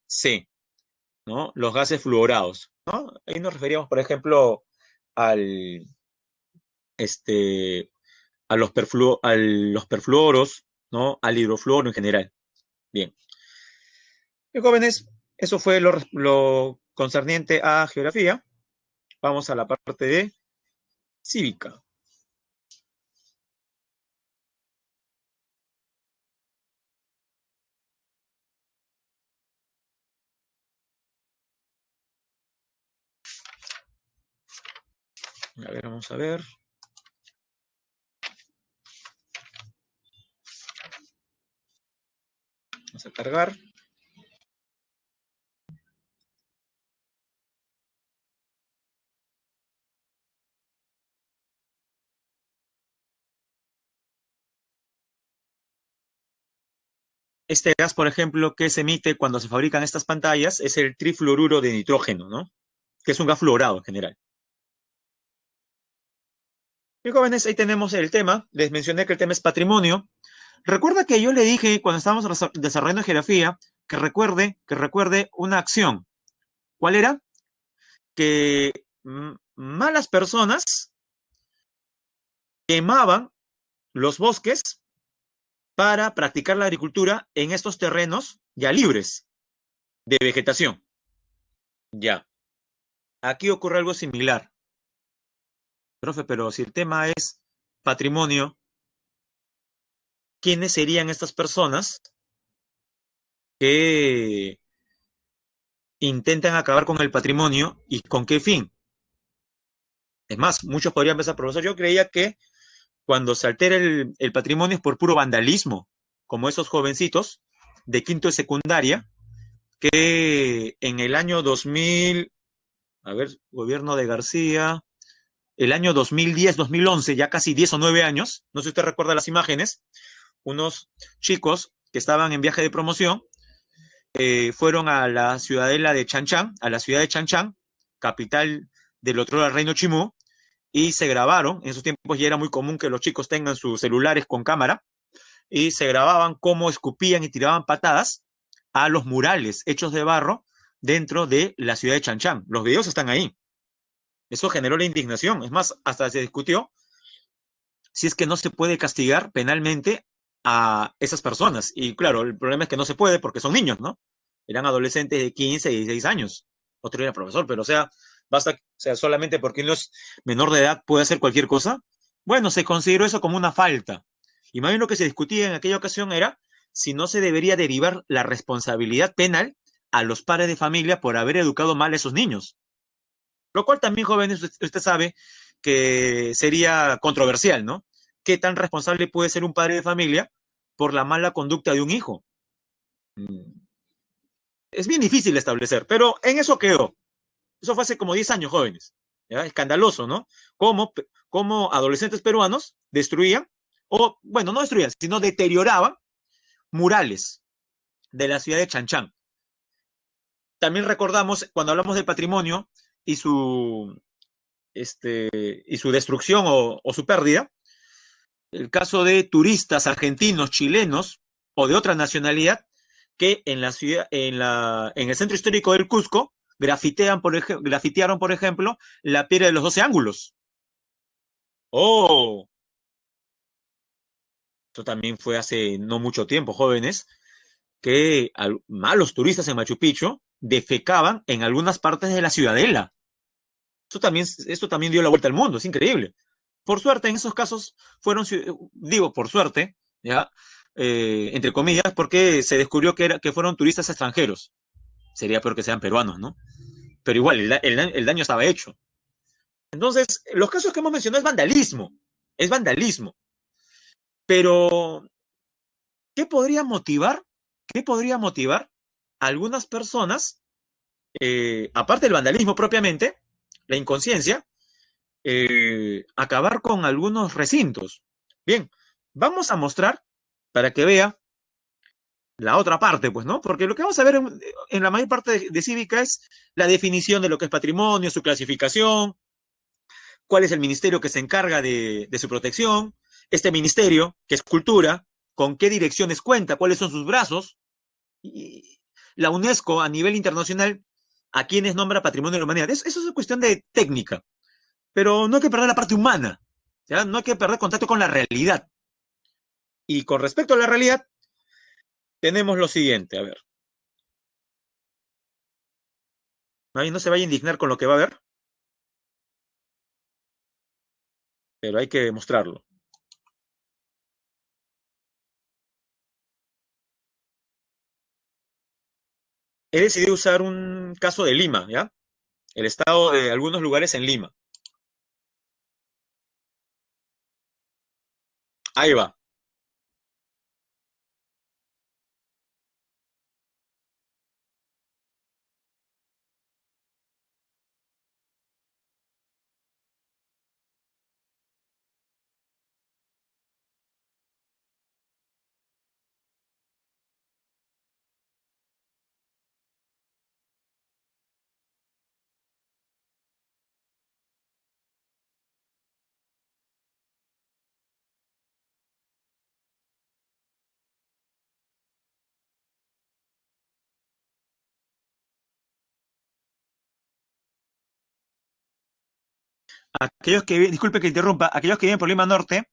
C, ¿no? Los gases fluorados, ¿no? Ahí nos referíamos, por ejemplo, al, este, a los perfluoros, ¿no? Al hidrofluoro en general. Bien. Y jóvenes, eso fue lo concerniente a geografía. Vamos a la parte de cívica. A ver, vamos a ver. Vamos a cargar. Este gas, por ejemplo, que se emite cuando se fabrican estas pantallas es el trifluoruro de nitrógeno, ¿no? Que es un gas fluorado en general. Y jóvenes, ahí tenemos el tema. Les mencioné que el tema es patrimonio. Recuerda que yo le dije cuando estábamos desarrollando geografía que recuerde una acción. ¿Cuál era? Que malas personas quemaban los bosques para practicar la agricultura en estos terrenos ya libres de vegetación. Ya. Aquí ocurre algo similar. Profe, pero si el tema es patrimonio, ¿quiénes serían estas personas que intentan acabar con el patrimonio y con qué fin? Es más, muchos podrían pensar, profesor, yo creía que cuando se altera el patrimonio es por puro vandalismo, como esos jovencitos de quinto de secundaria que en el año 2000, a ver, gobierno de García, el año 2010, 2011, ya casi 10 o 9 años, no sé si usted recuerda las imágenes, unos chicos que estaban en viaje de promoción fueron a la ciudadela de Chanchan, a la ciudad de Chanchan, capital del otro reino Chimú, y se grabaron. En esos tiempos ya era muy común que los chicos tengan sus celulares con cámara y se grababan cómo escupían y tiraban patadas a los murales hechos de barro dentro de la ciudad de Chanchan. Los videos están ahí. Eso generó la indignación. Es más, hasta se discutió si es que no se puede castigar penalmente a esas personas. Y claro, el problema es que no se puede porque son niños, ¿no? Eran adolescentes de 15 y 16 años. Otro era profesor, pero o sea, basta, o sea, solamente porque uno es menor de edad puede hacer cualquier cosa. Bueno, se consideró eso como una falta. Y más bien lo que se discutía en aquella ocasión era si no se debería derivar la responsabilidad penal a los padres de familia por haber educado mal a esos niños. Lo cual también, jóvenes, usted sabe que sería controversial, ¿no? ¿Qué tan responsable puede ser un padre de familia por la mala conducta de un hijo? Es bien difícil establecer, pero en eso quedó. Eso fue hace como 10 años, jóvenes. ¿Ya? Escandaloso, ¿no? Cómo adolescentes peruanos destruían, o bueno, no destruían, sino deterioraban murales de la ciudad de Chanchán. También recordamos, cuando hablamos del patrimonio y y su destrucción o su pérdida, el caso de turistas argentinos, chilenos o de otra nacionalidad que en la ciudad, en el centro histórico del Cusco grafitearon, por ejemplo, la piedra de los 12 ángulos. Oh, eso también fue hace no mucho tiempo, jóvenes, que malos turistas en Machu Picchu defecaban en algunas partes de la ciudadela. Esto también dio la vuelta al mundo, es increíble. Por suerte, en esos casos digo por suerte, ya, entre comillas, porque se descubrió que fueron turistas extranjeros. Sería peor que sean peruanos, ¿no? Pero igual, el daño estaba hecho. Entonces, los casos que hemos mencionado es vandalismo. Es vandalismo. Pero, ¿qué podría motivar? ¿Qué podría motivar a algunas personas, aparte del vandalismo propiamente, la inconsciencia, acabar con algunos recintos? Bien, vamos a mostrar para que vea la otra parte, pues, ¿no? Porque lo que vamos a ver en la mayor parte de cívica es la definición de lo que es patrimonio, su clasificación, cuál es el ministerio que se encarga de su protección, este ministerio, que es cultura, con qué direcciones cuenta, cuáles son sus brazos, y la UNESCO a nivel internacional, a quienes nombra patrimonio de la humanidad. Eso es cuestión de técnica, pero no hay que perder la parte humana, ¿ya? No hay que perder contacto con la realidad. Y con respecto a la realidad, tenemos lo siguiente, a ver. Ahí no se vaya a indignar con lo que va a ver, pero hay que mostrarlo. He decidido usar un caso de Lima, ¿ya? El estado de algunos lugares en Lima. Ahí va. Aquellos que, disculpe que interrumpa, aquellos que viven por Lima Norte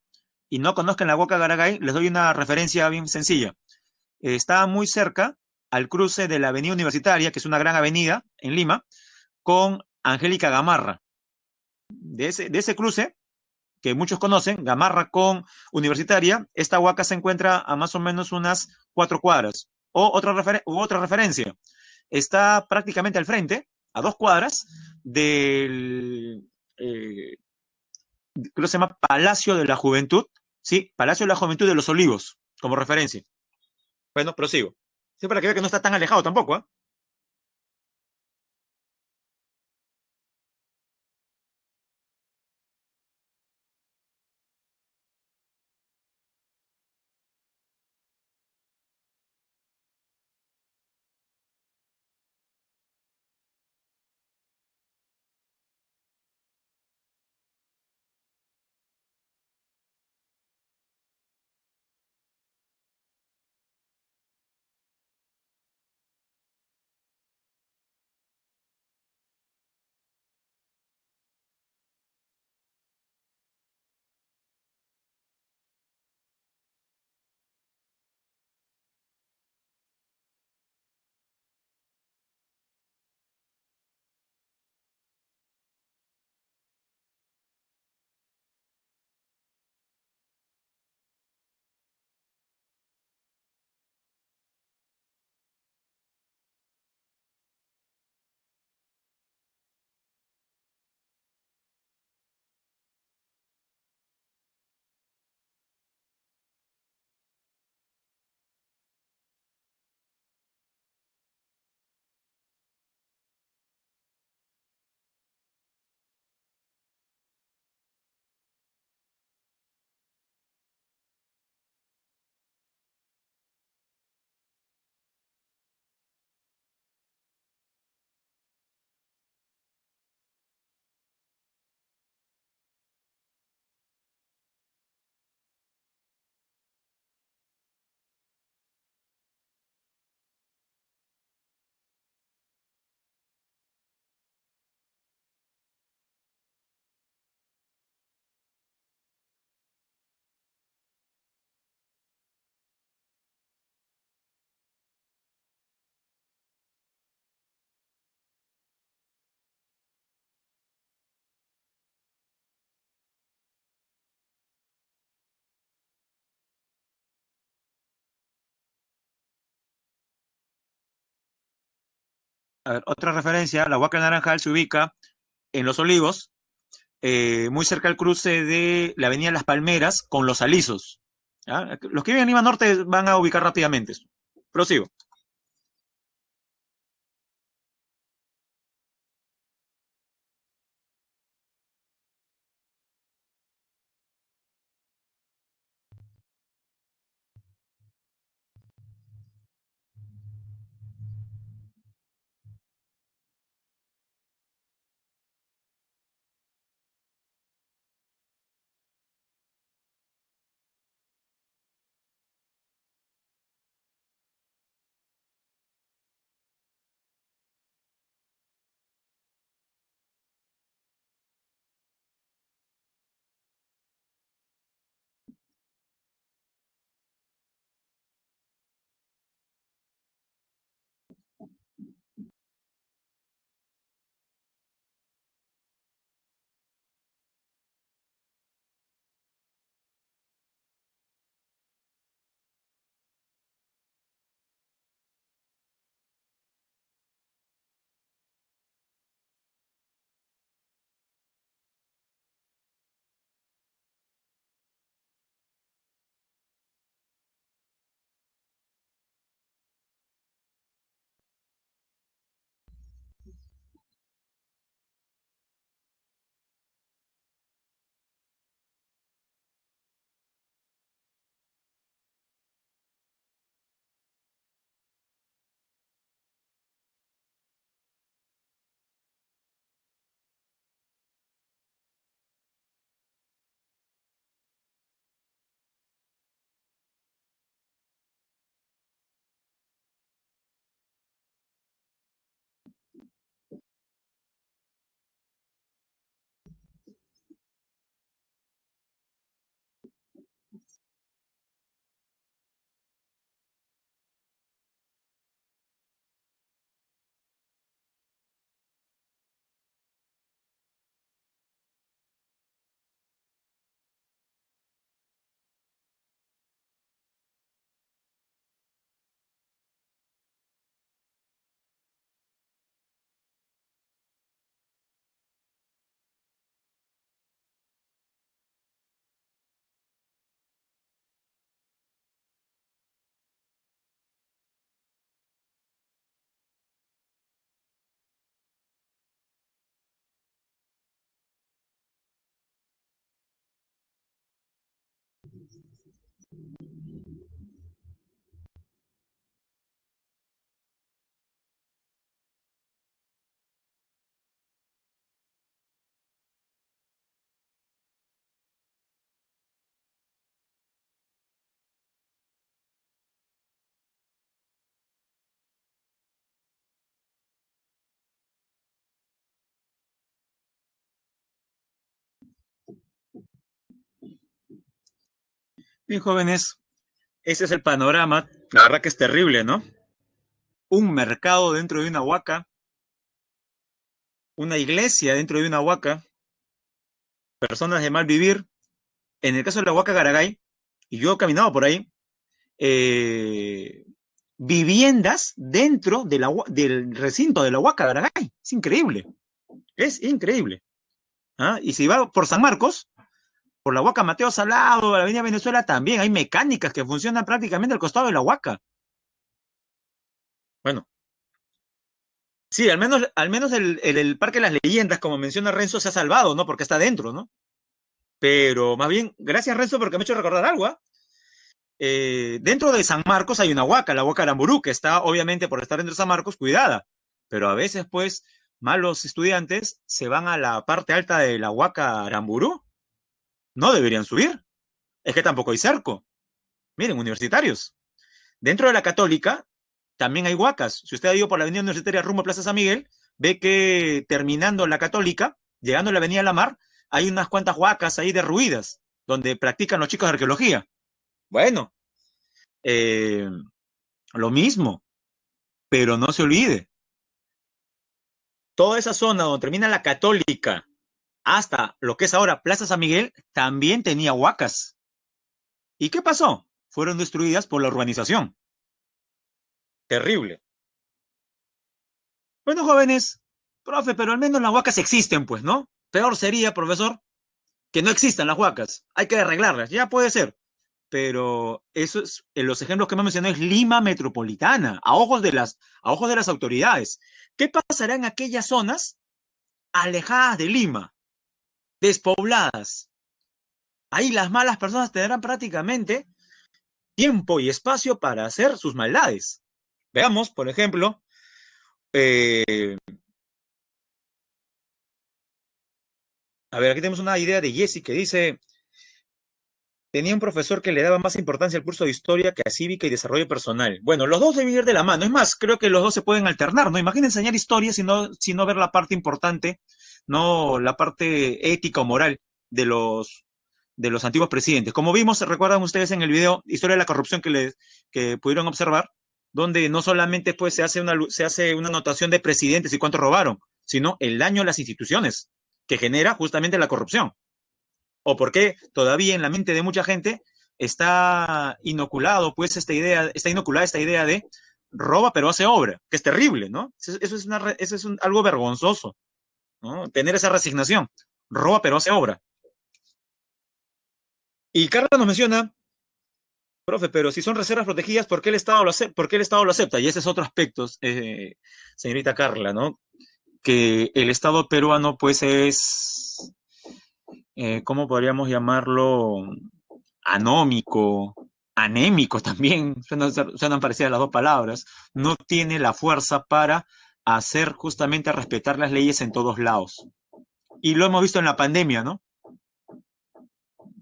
y no conozcan la Huaca Garagay, les doy una referencia bien sencilla. Está muy cerca al cruce de la Avenida Universitaria, que es una gran avenida en Lima, con Angélica Gamarra. De ese cruce, que muchos conocen, Gamarra con Universitaria, esta huaca se encuentra a más o menos unas 4 cuadras. Otra referencia, está prácticamente al frente, a 2 cuadras, del, creo que se llama Palacio de la Juventud, ¿sí? Palacio de la Juventud de los Olivos, como referencia. Bueno, prosigo. Sí, para que vea que no está tan alejado tampoco, ¿eh? A ver, otra referencia, la Huaca Naranjal se ubica en Los Olivos, muy cerca del cruce de la Avenida Las Palmeras con Los Alisos. ¿Ya? Los que viven en Lima Norte van a ubicar rápidamente esto. Prosigo. Bien, jóvenes, ese es el panorama. La verdad que es terrible, ¿no? Un mercado dentro de una huaca, una iglesia dentro de una huaca, personas de mal vivir. En el caso de la huaca Garagay, y yo he caminado por ahí, eh, viviendas dentro de del recinto de la huaca Garagay. Es increíble, es increíble. ¿Ah? Y si va por San Marcos, por la Huaca Mateo Salado, la Avenida Venezuela, también hay mecánicas que funcionan prácticamente al costado de la Huaca. Bueno, sí, al menos el Parque de las Leyendas, como menciona Renzo, se ha salvado, ¿no? Porque está dentro, ¿no? Pero más bien, gracias Renzo porque me ha hecho recordar algo, ¿ah? Dentro de San Marcos hay una huaca, la huaca Aramburú, que está obviamente por estar dentro de San Marcos cuidada, pero a veces pues malos estudiantes se van a la parte alta de la huaca Aramburú, no deberían subir, es que tampoco hay cerco. Miren, universitarios. Dentro de la Católica también hay huacas. Si usted ha ido por la avenida universitaria rumbo a Plaza San Miguel, ve que terminando la Católica, llegando a la avenida La Mar, hay unas cuantas huacas ahí derruidas, donde practican los chicos de arqueología. Bueno, eh, lo mismo, pero no se olvide, toda esa zona donde termina la Católica hasta lo que es ahora Plaza San Miguel, también tenía huacas. ¿Y qué pasó? Fueron destruidas por la urbanización. Terrible. Bueno, jóvenes, profe, pero al menos las huacas existen, pues, ¿no? Peor sería, profesor, que no existan las huacas. Hay que arreglarlas, ya puede ser. pero eso es, en los ejemplos que me mencioné es Lima metropolitana, a ojos de las autoridades. ¿Qué pasará en aquellas zonas alejadas de Lima, despobladas? Ahí las malas personas tendrán prácticamente tiempo y espacio para hacer sus maldades. Veamos, por ejemplo, a ver, aquí tenemos una idea de Jesse que dice, tenía un profesor que le daba más importancia al curso de historia que a cívica y desarrollo personal. Bueno, los dos deben ir de la mano. Es más, creo que los dos se pueden alternar, ¿no? Imagina enseñar historia sino ver la parte importante, no la parte ética o moral de de los antiguos presidentes. Como vimos, recuerdan ustedes en el video Historia de la corrupción que pudieron observar, donde no solamente pues se hace una anotación de presidentes y cuánto robaron, sino el daño a las instituciones que genera justamente la corrupción. O por qué todavía en la mente de mucha gente está inoculado pues está inoculada esta idea de roba pero hace obra, que es terrible, ¿no? Eso es algo vergonzoso, ¿no? Tener esa resignación, roba pero hace obra. Y Carla nos menciona, profe, pero si son reservas protegidas, ¿por qué el Estado por qué el Estado lo acepta? Y ese es otro aspecto, señorita Carla, ¿no? Que el Estado peruano, pues, es, ¿cómo podríamos llamarlo? Anómico, anémico también, suenan parecidas las dos palabras, no tiene la fuerza para hacer justamente respetar las leyes en todos lados. Y lo hemos visto en la pandemia, ¿no?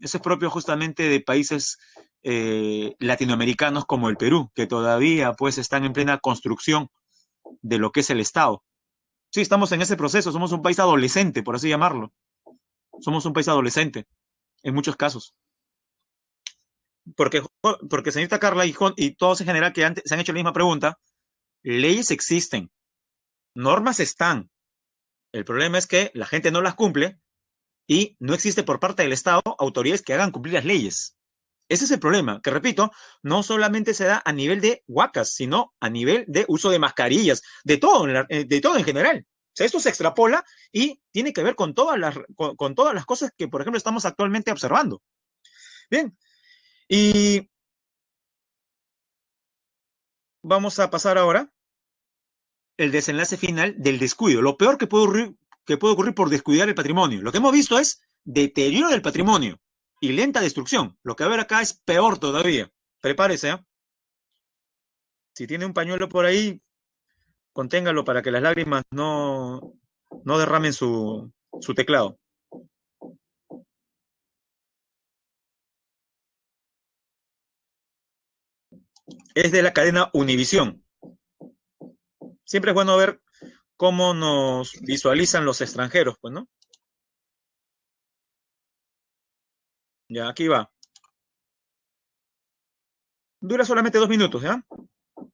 Eso es propio justamente de países latinoamericanos como el Perú, que todavía pues están en plena construcción de lo que es el Estado. Sí, estamos en ese proceso, somos un país adolescente, por así llamarlo. Somos un país adolescente, en muchos casos. Porque, porque señorita Carla y todos en general que antes se han hecho la misma pregunta, leyes existen, normas están. El problema es que la gente no las cumple y no existe por parte del Estado autoridades que hagan cumplir las leyes. Ese es el problema, que repito, no solamente se da a nivel de huacas, sino a nivel de uso de mascarillas, de todo en general. O sea, esto se extrapola y tiene que ver con todas las cosas que, por ejemplo, estamos actualmente observando. Bien, y vamos a pasar ahora el desenlace final del descuido. Lo peor que puede ocurrir por descuidar el patrimonio. Lo que hemos visto es deterioro del patrimonio y lenta destrucción. Lo que va a haber acá es peor todavía. Prepárese, ¿eh? Si tiene un pañuelo por ahí, conténgalo para que las lágrimas no derramen su teclado. Es de la cadena Univisión. Siempre es bueno ver cómo nos visualizan los extranjeros, pues, ¿no? Ya, aquí va. Dura solamente 2 minutos, ¿ya?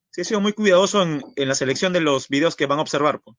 Sí, he sido muy cuidadoso en la selección de los videos que van a observar, pues.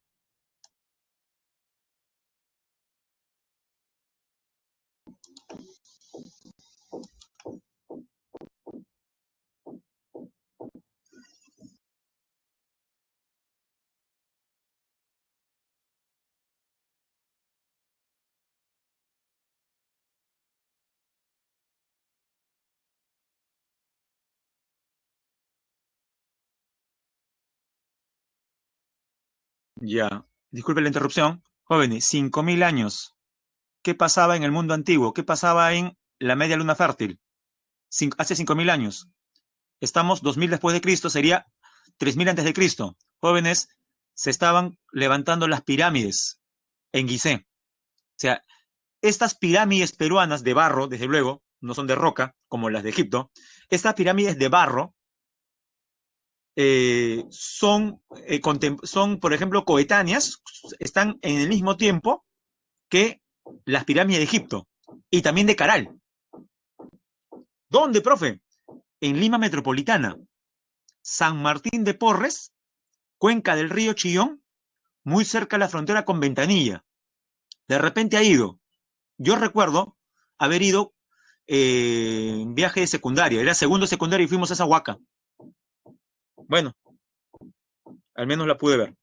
Ya, disculpe la interrupción. Jóvenes, 5.000 años. ¿Qué pasaba en el mundo antiguo? ¿Qué pasaba en la media luna fértil? Hace 5.000 años. Estamos 2.000 después de Cristo, sería 3.000 antes de Cristo. Jóvenes, se estaban levantando las pirámides en Gizeh. O sea, estas pirámides peruanas de barro, desde luego, no son de roca como las de Egipto. Estas pirámides de barro son, por ejemplo, coetáneas, están en el mismo tiempo que las pirámides de Egipto y también de Caral. ¿Dónde, profe? En Lima Metropolitana, San Martín de Porres, cuenca del río Chillón, muy cerca de la frontera con Ventanilla. De repente ha ido. Yo recuerdo haber ido en viaje de secundaria, era segundo secundario y fuimos a esa huaca. Bueno, al menos la pude ver.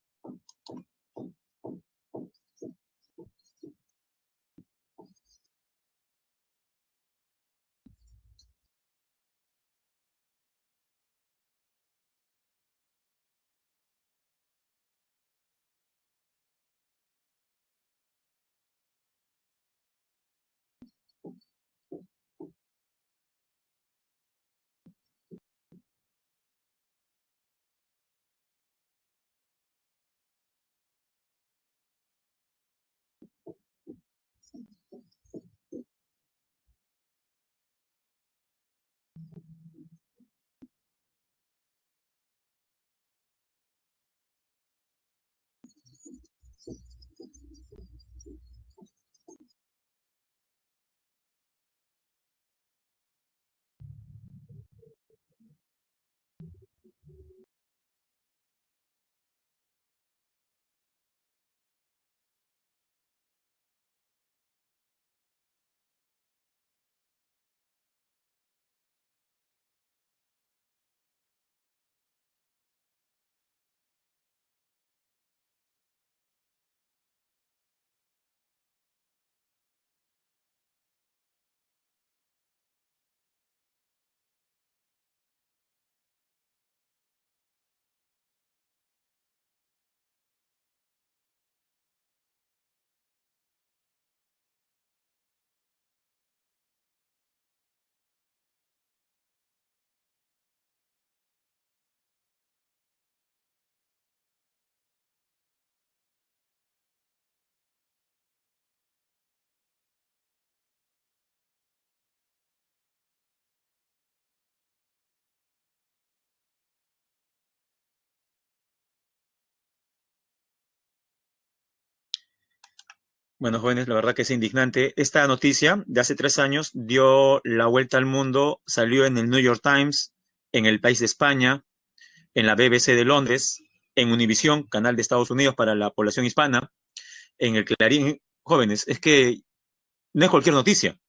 Bueno, jóvenes, la verdad que es indignante. Esta noticia de hace 3 años dio la vuelta al mundo, salió en el New York Times, en El País de España, en la BBC de Londres, en Univisión, canal de Estados Unidos para la población hispana, en el Clarín. Jóvenes, es que no es cualquier noticia.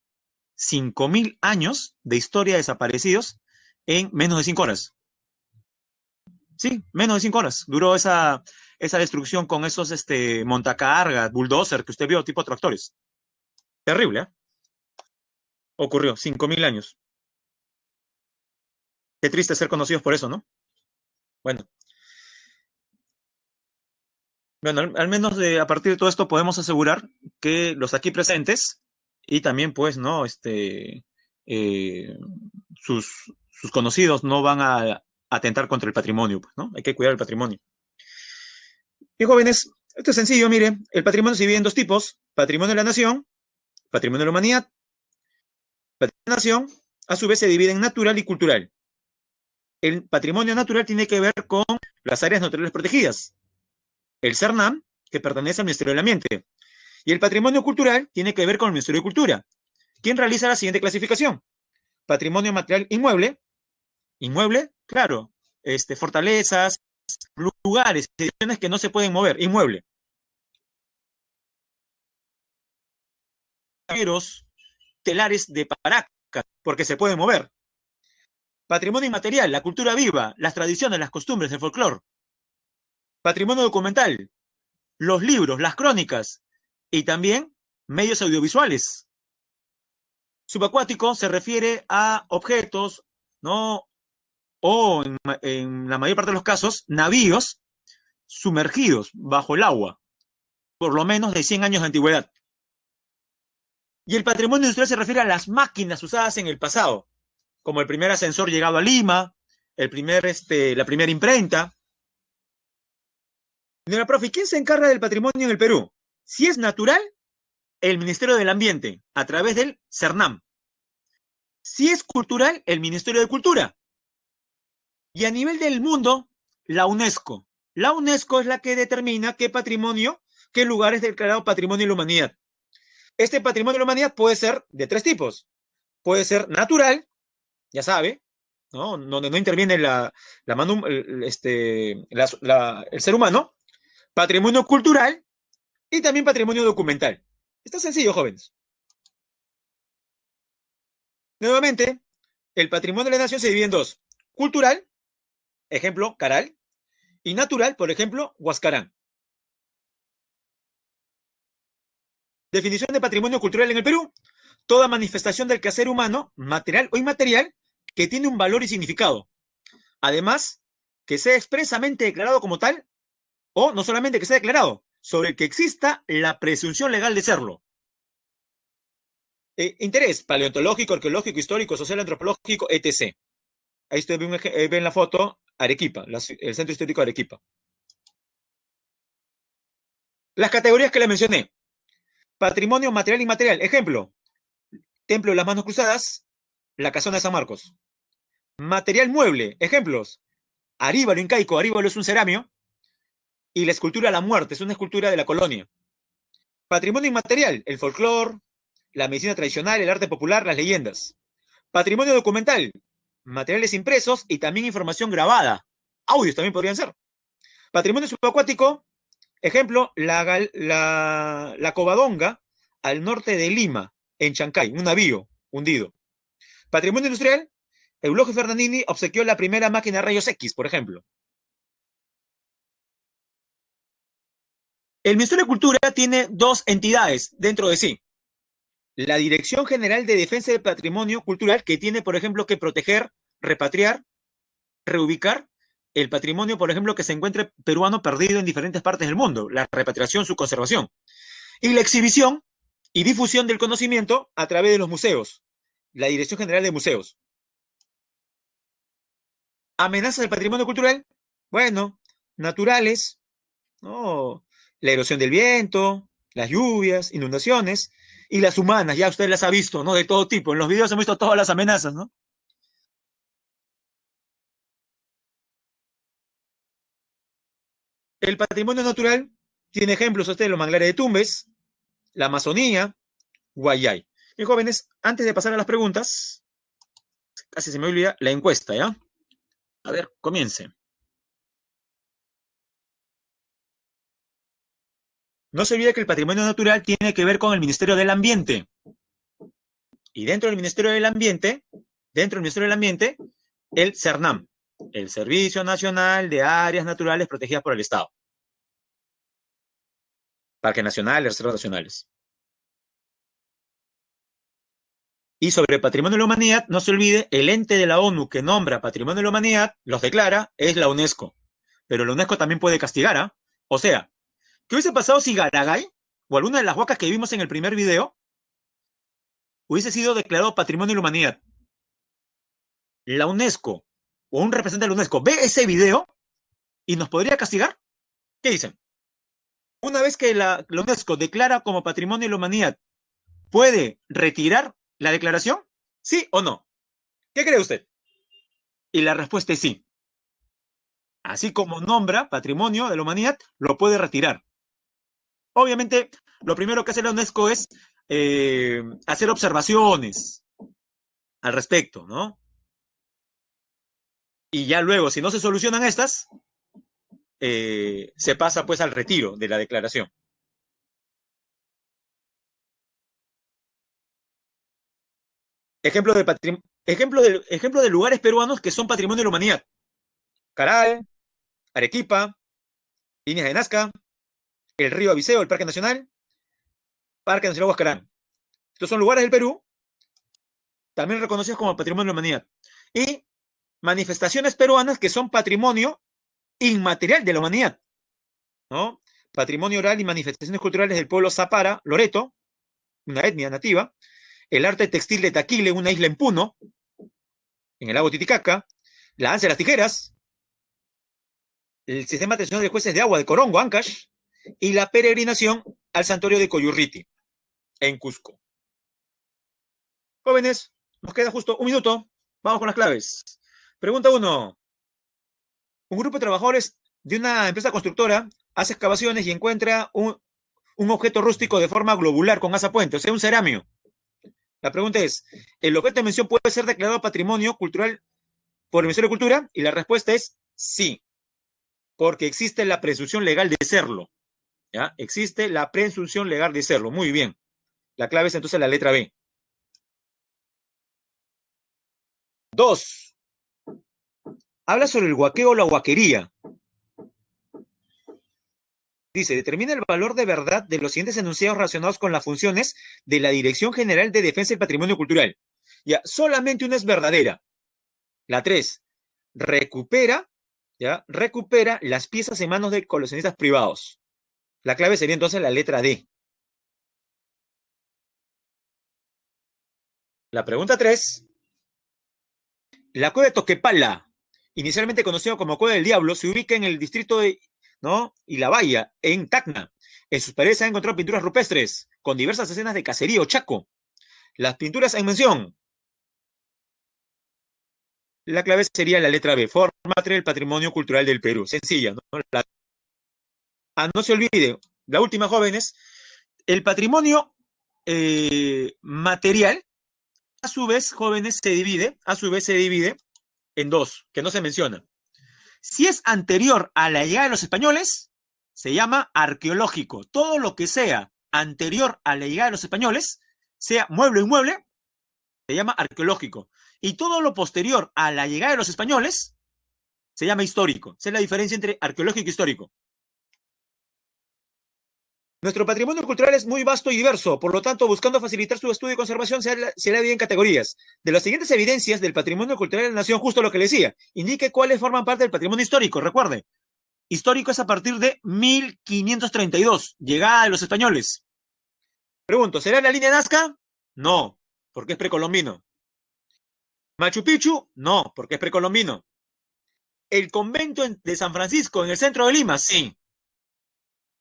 5.000 años de historia de desaparecidos en menos de 5 horas. Sí, menos de 5 horas. Duró esa destrucción con esos montacargas, bulldozer que usted vio, tipo tractores. Terrible, ¿eh? Ocurrió, 5.000 años. Qué triste ser conocidos por eso, ¿no? Bueno, bueno, al menos a partir de todo esto podemos asegurar que los aquí presentes y también, pues, ¿no? Eh, sus, sus conocidos no van a atentar contra el patrimonio, pues, ¿no? Hay que cuidar el patrimonio. Y jóvenes, esto es sencillo, mire, el patrimonio se divide en dos tipos: patrimonio de la nación, patrimonio de la humanidad. Patrimonio de la nación, a su vez, se divide en natural y cultural. El patrimonio natural tiene que ver con las áreas naturales protegidas, el CERNAM, que pertenece al Ministerio del Ambiente, y el patrimonio cultural tiene que ver con el Ministerio de Cultura, quien realiza la siguiente clasificación: patrimonio material inmueble, inmueble, claro, fortalezas, lugares, edificaciones que no se pueden mover, inmueble, telares de Paracas, porque se pueden mover. Patrimonio inmaterial, la cultura viva, las tradiciones, las costumbres, el folclore. Patrimonio documental, los libros, las crónicas y también medios audiovisuales. Subacuático se refiere a objetos, ¿no? O en la mayor parte de los casos, navíos sumergidos bajo el agua, por lo menos de 100 años de antigüedad. Y el patrimonio industrial se refiere a las máquinas usadas en el pasado, como el primer ascensor llegado a Lima, la primera imprenta. Señora profe, ¿quién se encarga del patrimonio en el Perú? Si es natural, el Ministerio del Ambiente, a través del CERNAM. Si es cultural, el Ministerio de Cultura. Y a nivel del mundo, la UNESCO. La UNESCO es la que determina qué patrimonio, qué lugar es declarado patrimonio de la humanidad. Este patrimonio de la humanidad puede ser de tres tipos. Puede ser natural, ya sabe, ¿no? Donde no interviene la manu, el ser humano. Patrimonio cultural y también patrimonio documental. Está sencillo, jóvenes. Nuevamente, el patrimonio de la nación se divide en dos: cultural, ejemplo, Caral, y natural, por ejemplo, Huascarán. Definición de patrimonio cultural en el Perú: toda manifestación del quehacer humano, material o inmaterial, que tiene un valor y significado. Además, que sea expresamente declarado como tal, o no solamente que sea declarado, sobre el que exista la presunción legal de serlo. Interés paleontológico, arqueológico, histórico, social, antropológico, etc. Ahí usted ve en la foto Arequipa, el centro histórico de Arequipa. Las categorías que le mencioné: patrimonio material y inmaterial. Ejemplo: Templo de las Manos Cruzadas, la Casona de San Marcos. Material mueble. Ejemplos: Aríbalo incaico, Aríbalo es un ceramio, y la escultura La Muerte es una escultura de la colonia. Patrimonio inmaterial: el folclore, la medicina tradicional, el arte popular, las leyendas. Patrimonio documental: materiales impresos y también información grabada. Audios también podrían ser. Patrimonio subacuático: ejemplo, la Covadonga, al norte de Lima, en Chancay, un navío hundido. Patrimonio industrial: Eulogio Fernandini obsequió la primera máquina de rayos X, por ejemplo. El Ministerio de Cultura tiene dos entidades dentro de sí: la Dirección General de Defensa del Patrimonio Cultural, que tiene, por ejemplo, que proteger, repatriar, reubicar el patrimonio, por ejemplo, que se encuentre peruano perdido en diferentes partes del mundo, la repatriación, su conservación, y la exhibición y difusión del conocimiento a través de los museos, la Dirección General de Museos. Amenazas del patrimonio cultural: bueno, naturales, ¿no? La erosión del viento, las lluvias, inundaciones, y las humanas, ya usted las ha visto, ¿no? De todo tipo. En los videos hemos visto todas las amenazas, ¿no? El patrimonio natural tiene ejemplos, usted, los manglares de Tumbes, la Amazonía, Guayay. Bien, jóvenes, antes de pasar a las preguntas, casi se me olvida la encuesta, ¿ya? A ver, comience. No se olvide que el patrimonio natural tiene que ver con el Ministerio del Ambiente. Y dentro del Ministerio del Ambiente, el CERNAM, el Servicio Nacional de Áreas Naturales Protegidas por el Estado. Parque Nacional, reservas nacionales. Y sobre Patrimonio de la Humanidad, no se olvide, el ente de la ONU que nombra Patrimonio de la Humanidad, los declara, es la UNESCO. Pero la UNESCO también puede castigar, ¿ah? O sea, ¿qué hubiese pasado si Garagay, o alguna de las huacas que vimos en el primer video, hubiese sido declarado Patrimonio de la Humanidad? La UNESCO, o un representante de la UNESCO, ve ese video y nos podría castigar. ¿Qué dicen? Una vez que la UNESCO declara como Patrimonio de la Humanidad, ¿puede retirar la declaración? ¿Sí o no? ¿Qué cree usted? Y la respuesta es sí. Así como nombra Patrimonio de la Humanidad, lo puede retirar. Obviamente, lo primero que hace la UNESCO es hacer observaciones al respecto, ¿no? Y ya luego, si no se solucionan estas, se pasa pues al retiro de la declaración. Ejemplo de lugares peruanos que son patrimonio de la humanidad. Caral, Arequipa, Líneas de Nazca, el río Abiseo, el Parque Nacional Huascarán. Estos son lugares del Perú, también reconocidos como patrimonio de la humanidad. Y manifestaciones peruanas que son patrimonio inmaterial de la humanidad, ¿no? Patrimonio oral y manifestaciones culturales del pueblo Zapara, Loreto, una etnia nativa, el arte textil de Taquile, una isla en Puno, en el lago Titicaca, la danza de las tijeras, el sistema tradicional de jueces de agua de Corongo, Ancash, y la peregrinación al santuario de Coyurriti, en Cusco. Jóvenes, nos queda justo un minuto. Vamos con las claves. Pregunta 1. Un grupo de trabajadores de una empresa constructora hace excavaciones y encuentra un objeto rústico de forma globular con asa puente, o sea, un ceramio. La pregunta es, ¿el objeto de mención puede ser declarado patrimonio cultural por el Ministerio de Cultura? Y la respuesta es sí, porque existe la presunción legal de serlo. ¿Ya? Existe la presunción legal de serlo. Muy bien. La clave es entonces la letra B. 2. Habla sobre el huaqueo o la huaquería. Dice, determina el valor de verdad de los siguientes enunciados relacionados con las funciones de la Dirección General de Defensa del Patrimonio Cultural. Ya, solamente una es verdadera. La 3. Recupera, ¿ya? Recupera las piezas en manos de coleccionistas privados. La clave sería entonces la letra D. La pregunta 3. La cueva de Toquepala, inicialmente conocido como Cueva del Diablo, se ubica en el distrito de, ¿no? y La Bahía, en Tacna. En sus paredes se han encontrado pinturas rupestres con diversas escenas de cacería o chaco. Las pinturas en mención. La clave sería la letra B, forma del patrimonio cultural del Perú. Sencilla, ¿no? No se olvide, la última, jóvenes, el patrimonio material, a su vez, jóvenes, se divide en dos, que no se menciona. Si es anterior a la llegada de los españoles, se llama arqueológico. Todo lo que sea anterior a la llegada de los españoles, sea mueble o inmueble, se llama arqueológico. Y todo lo posterior a la llegada de los españoles, se llama histórico. Esa es la diferencia entre arqueológico y histórico. Nuestro patrimonio cultural es muy vasto y diverso, por lo tanto, buscando facilitar su estudio y conservación, se le divide en categorías. De las siguientes evidencias del patrimonio cultural de la nación, justo lo que le decía, indique cuáles forman parte del patrimonio histórico. Recuerde, histórico es a partir de 1532, llegada de los españoles. Pregunto, ¿será la línea Nazca? No, porque es precolombino. Machu Picchu, no, porque es precolombino. El convento de San Francisco, en el centro de Lima, sí.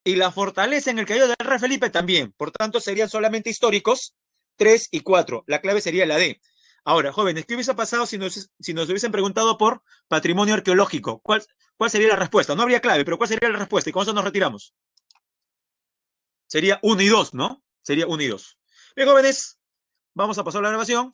Y la fortaleza en el Cayo del Rey Felipe también. Por tanto, serían solamente históricos 3 y 4. La clave sería la D. Ahora, jóvenes, ¿qué hubiese pasado si nos hubiesen preguntado por patrimonio arqueológico? ¿Cuál sería la respuesta? No habría clave, pero ¿cuál sería la respuesta? Y con eso nos retiramos. Sería 1 y 2, ¿no? Sería 1 y 2. Bien, jóvenes, vamos a pasar la grabación.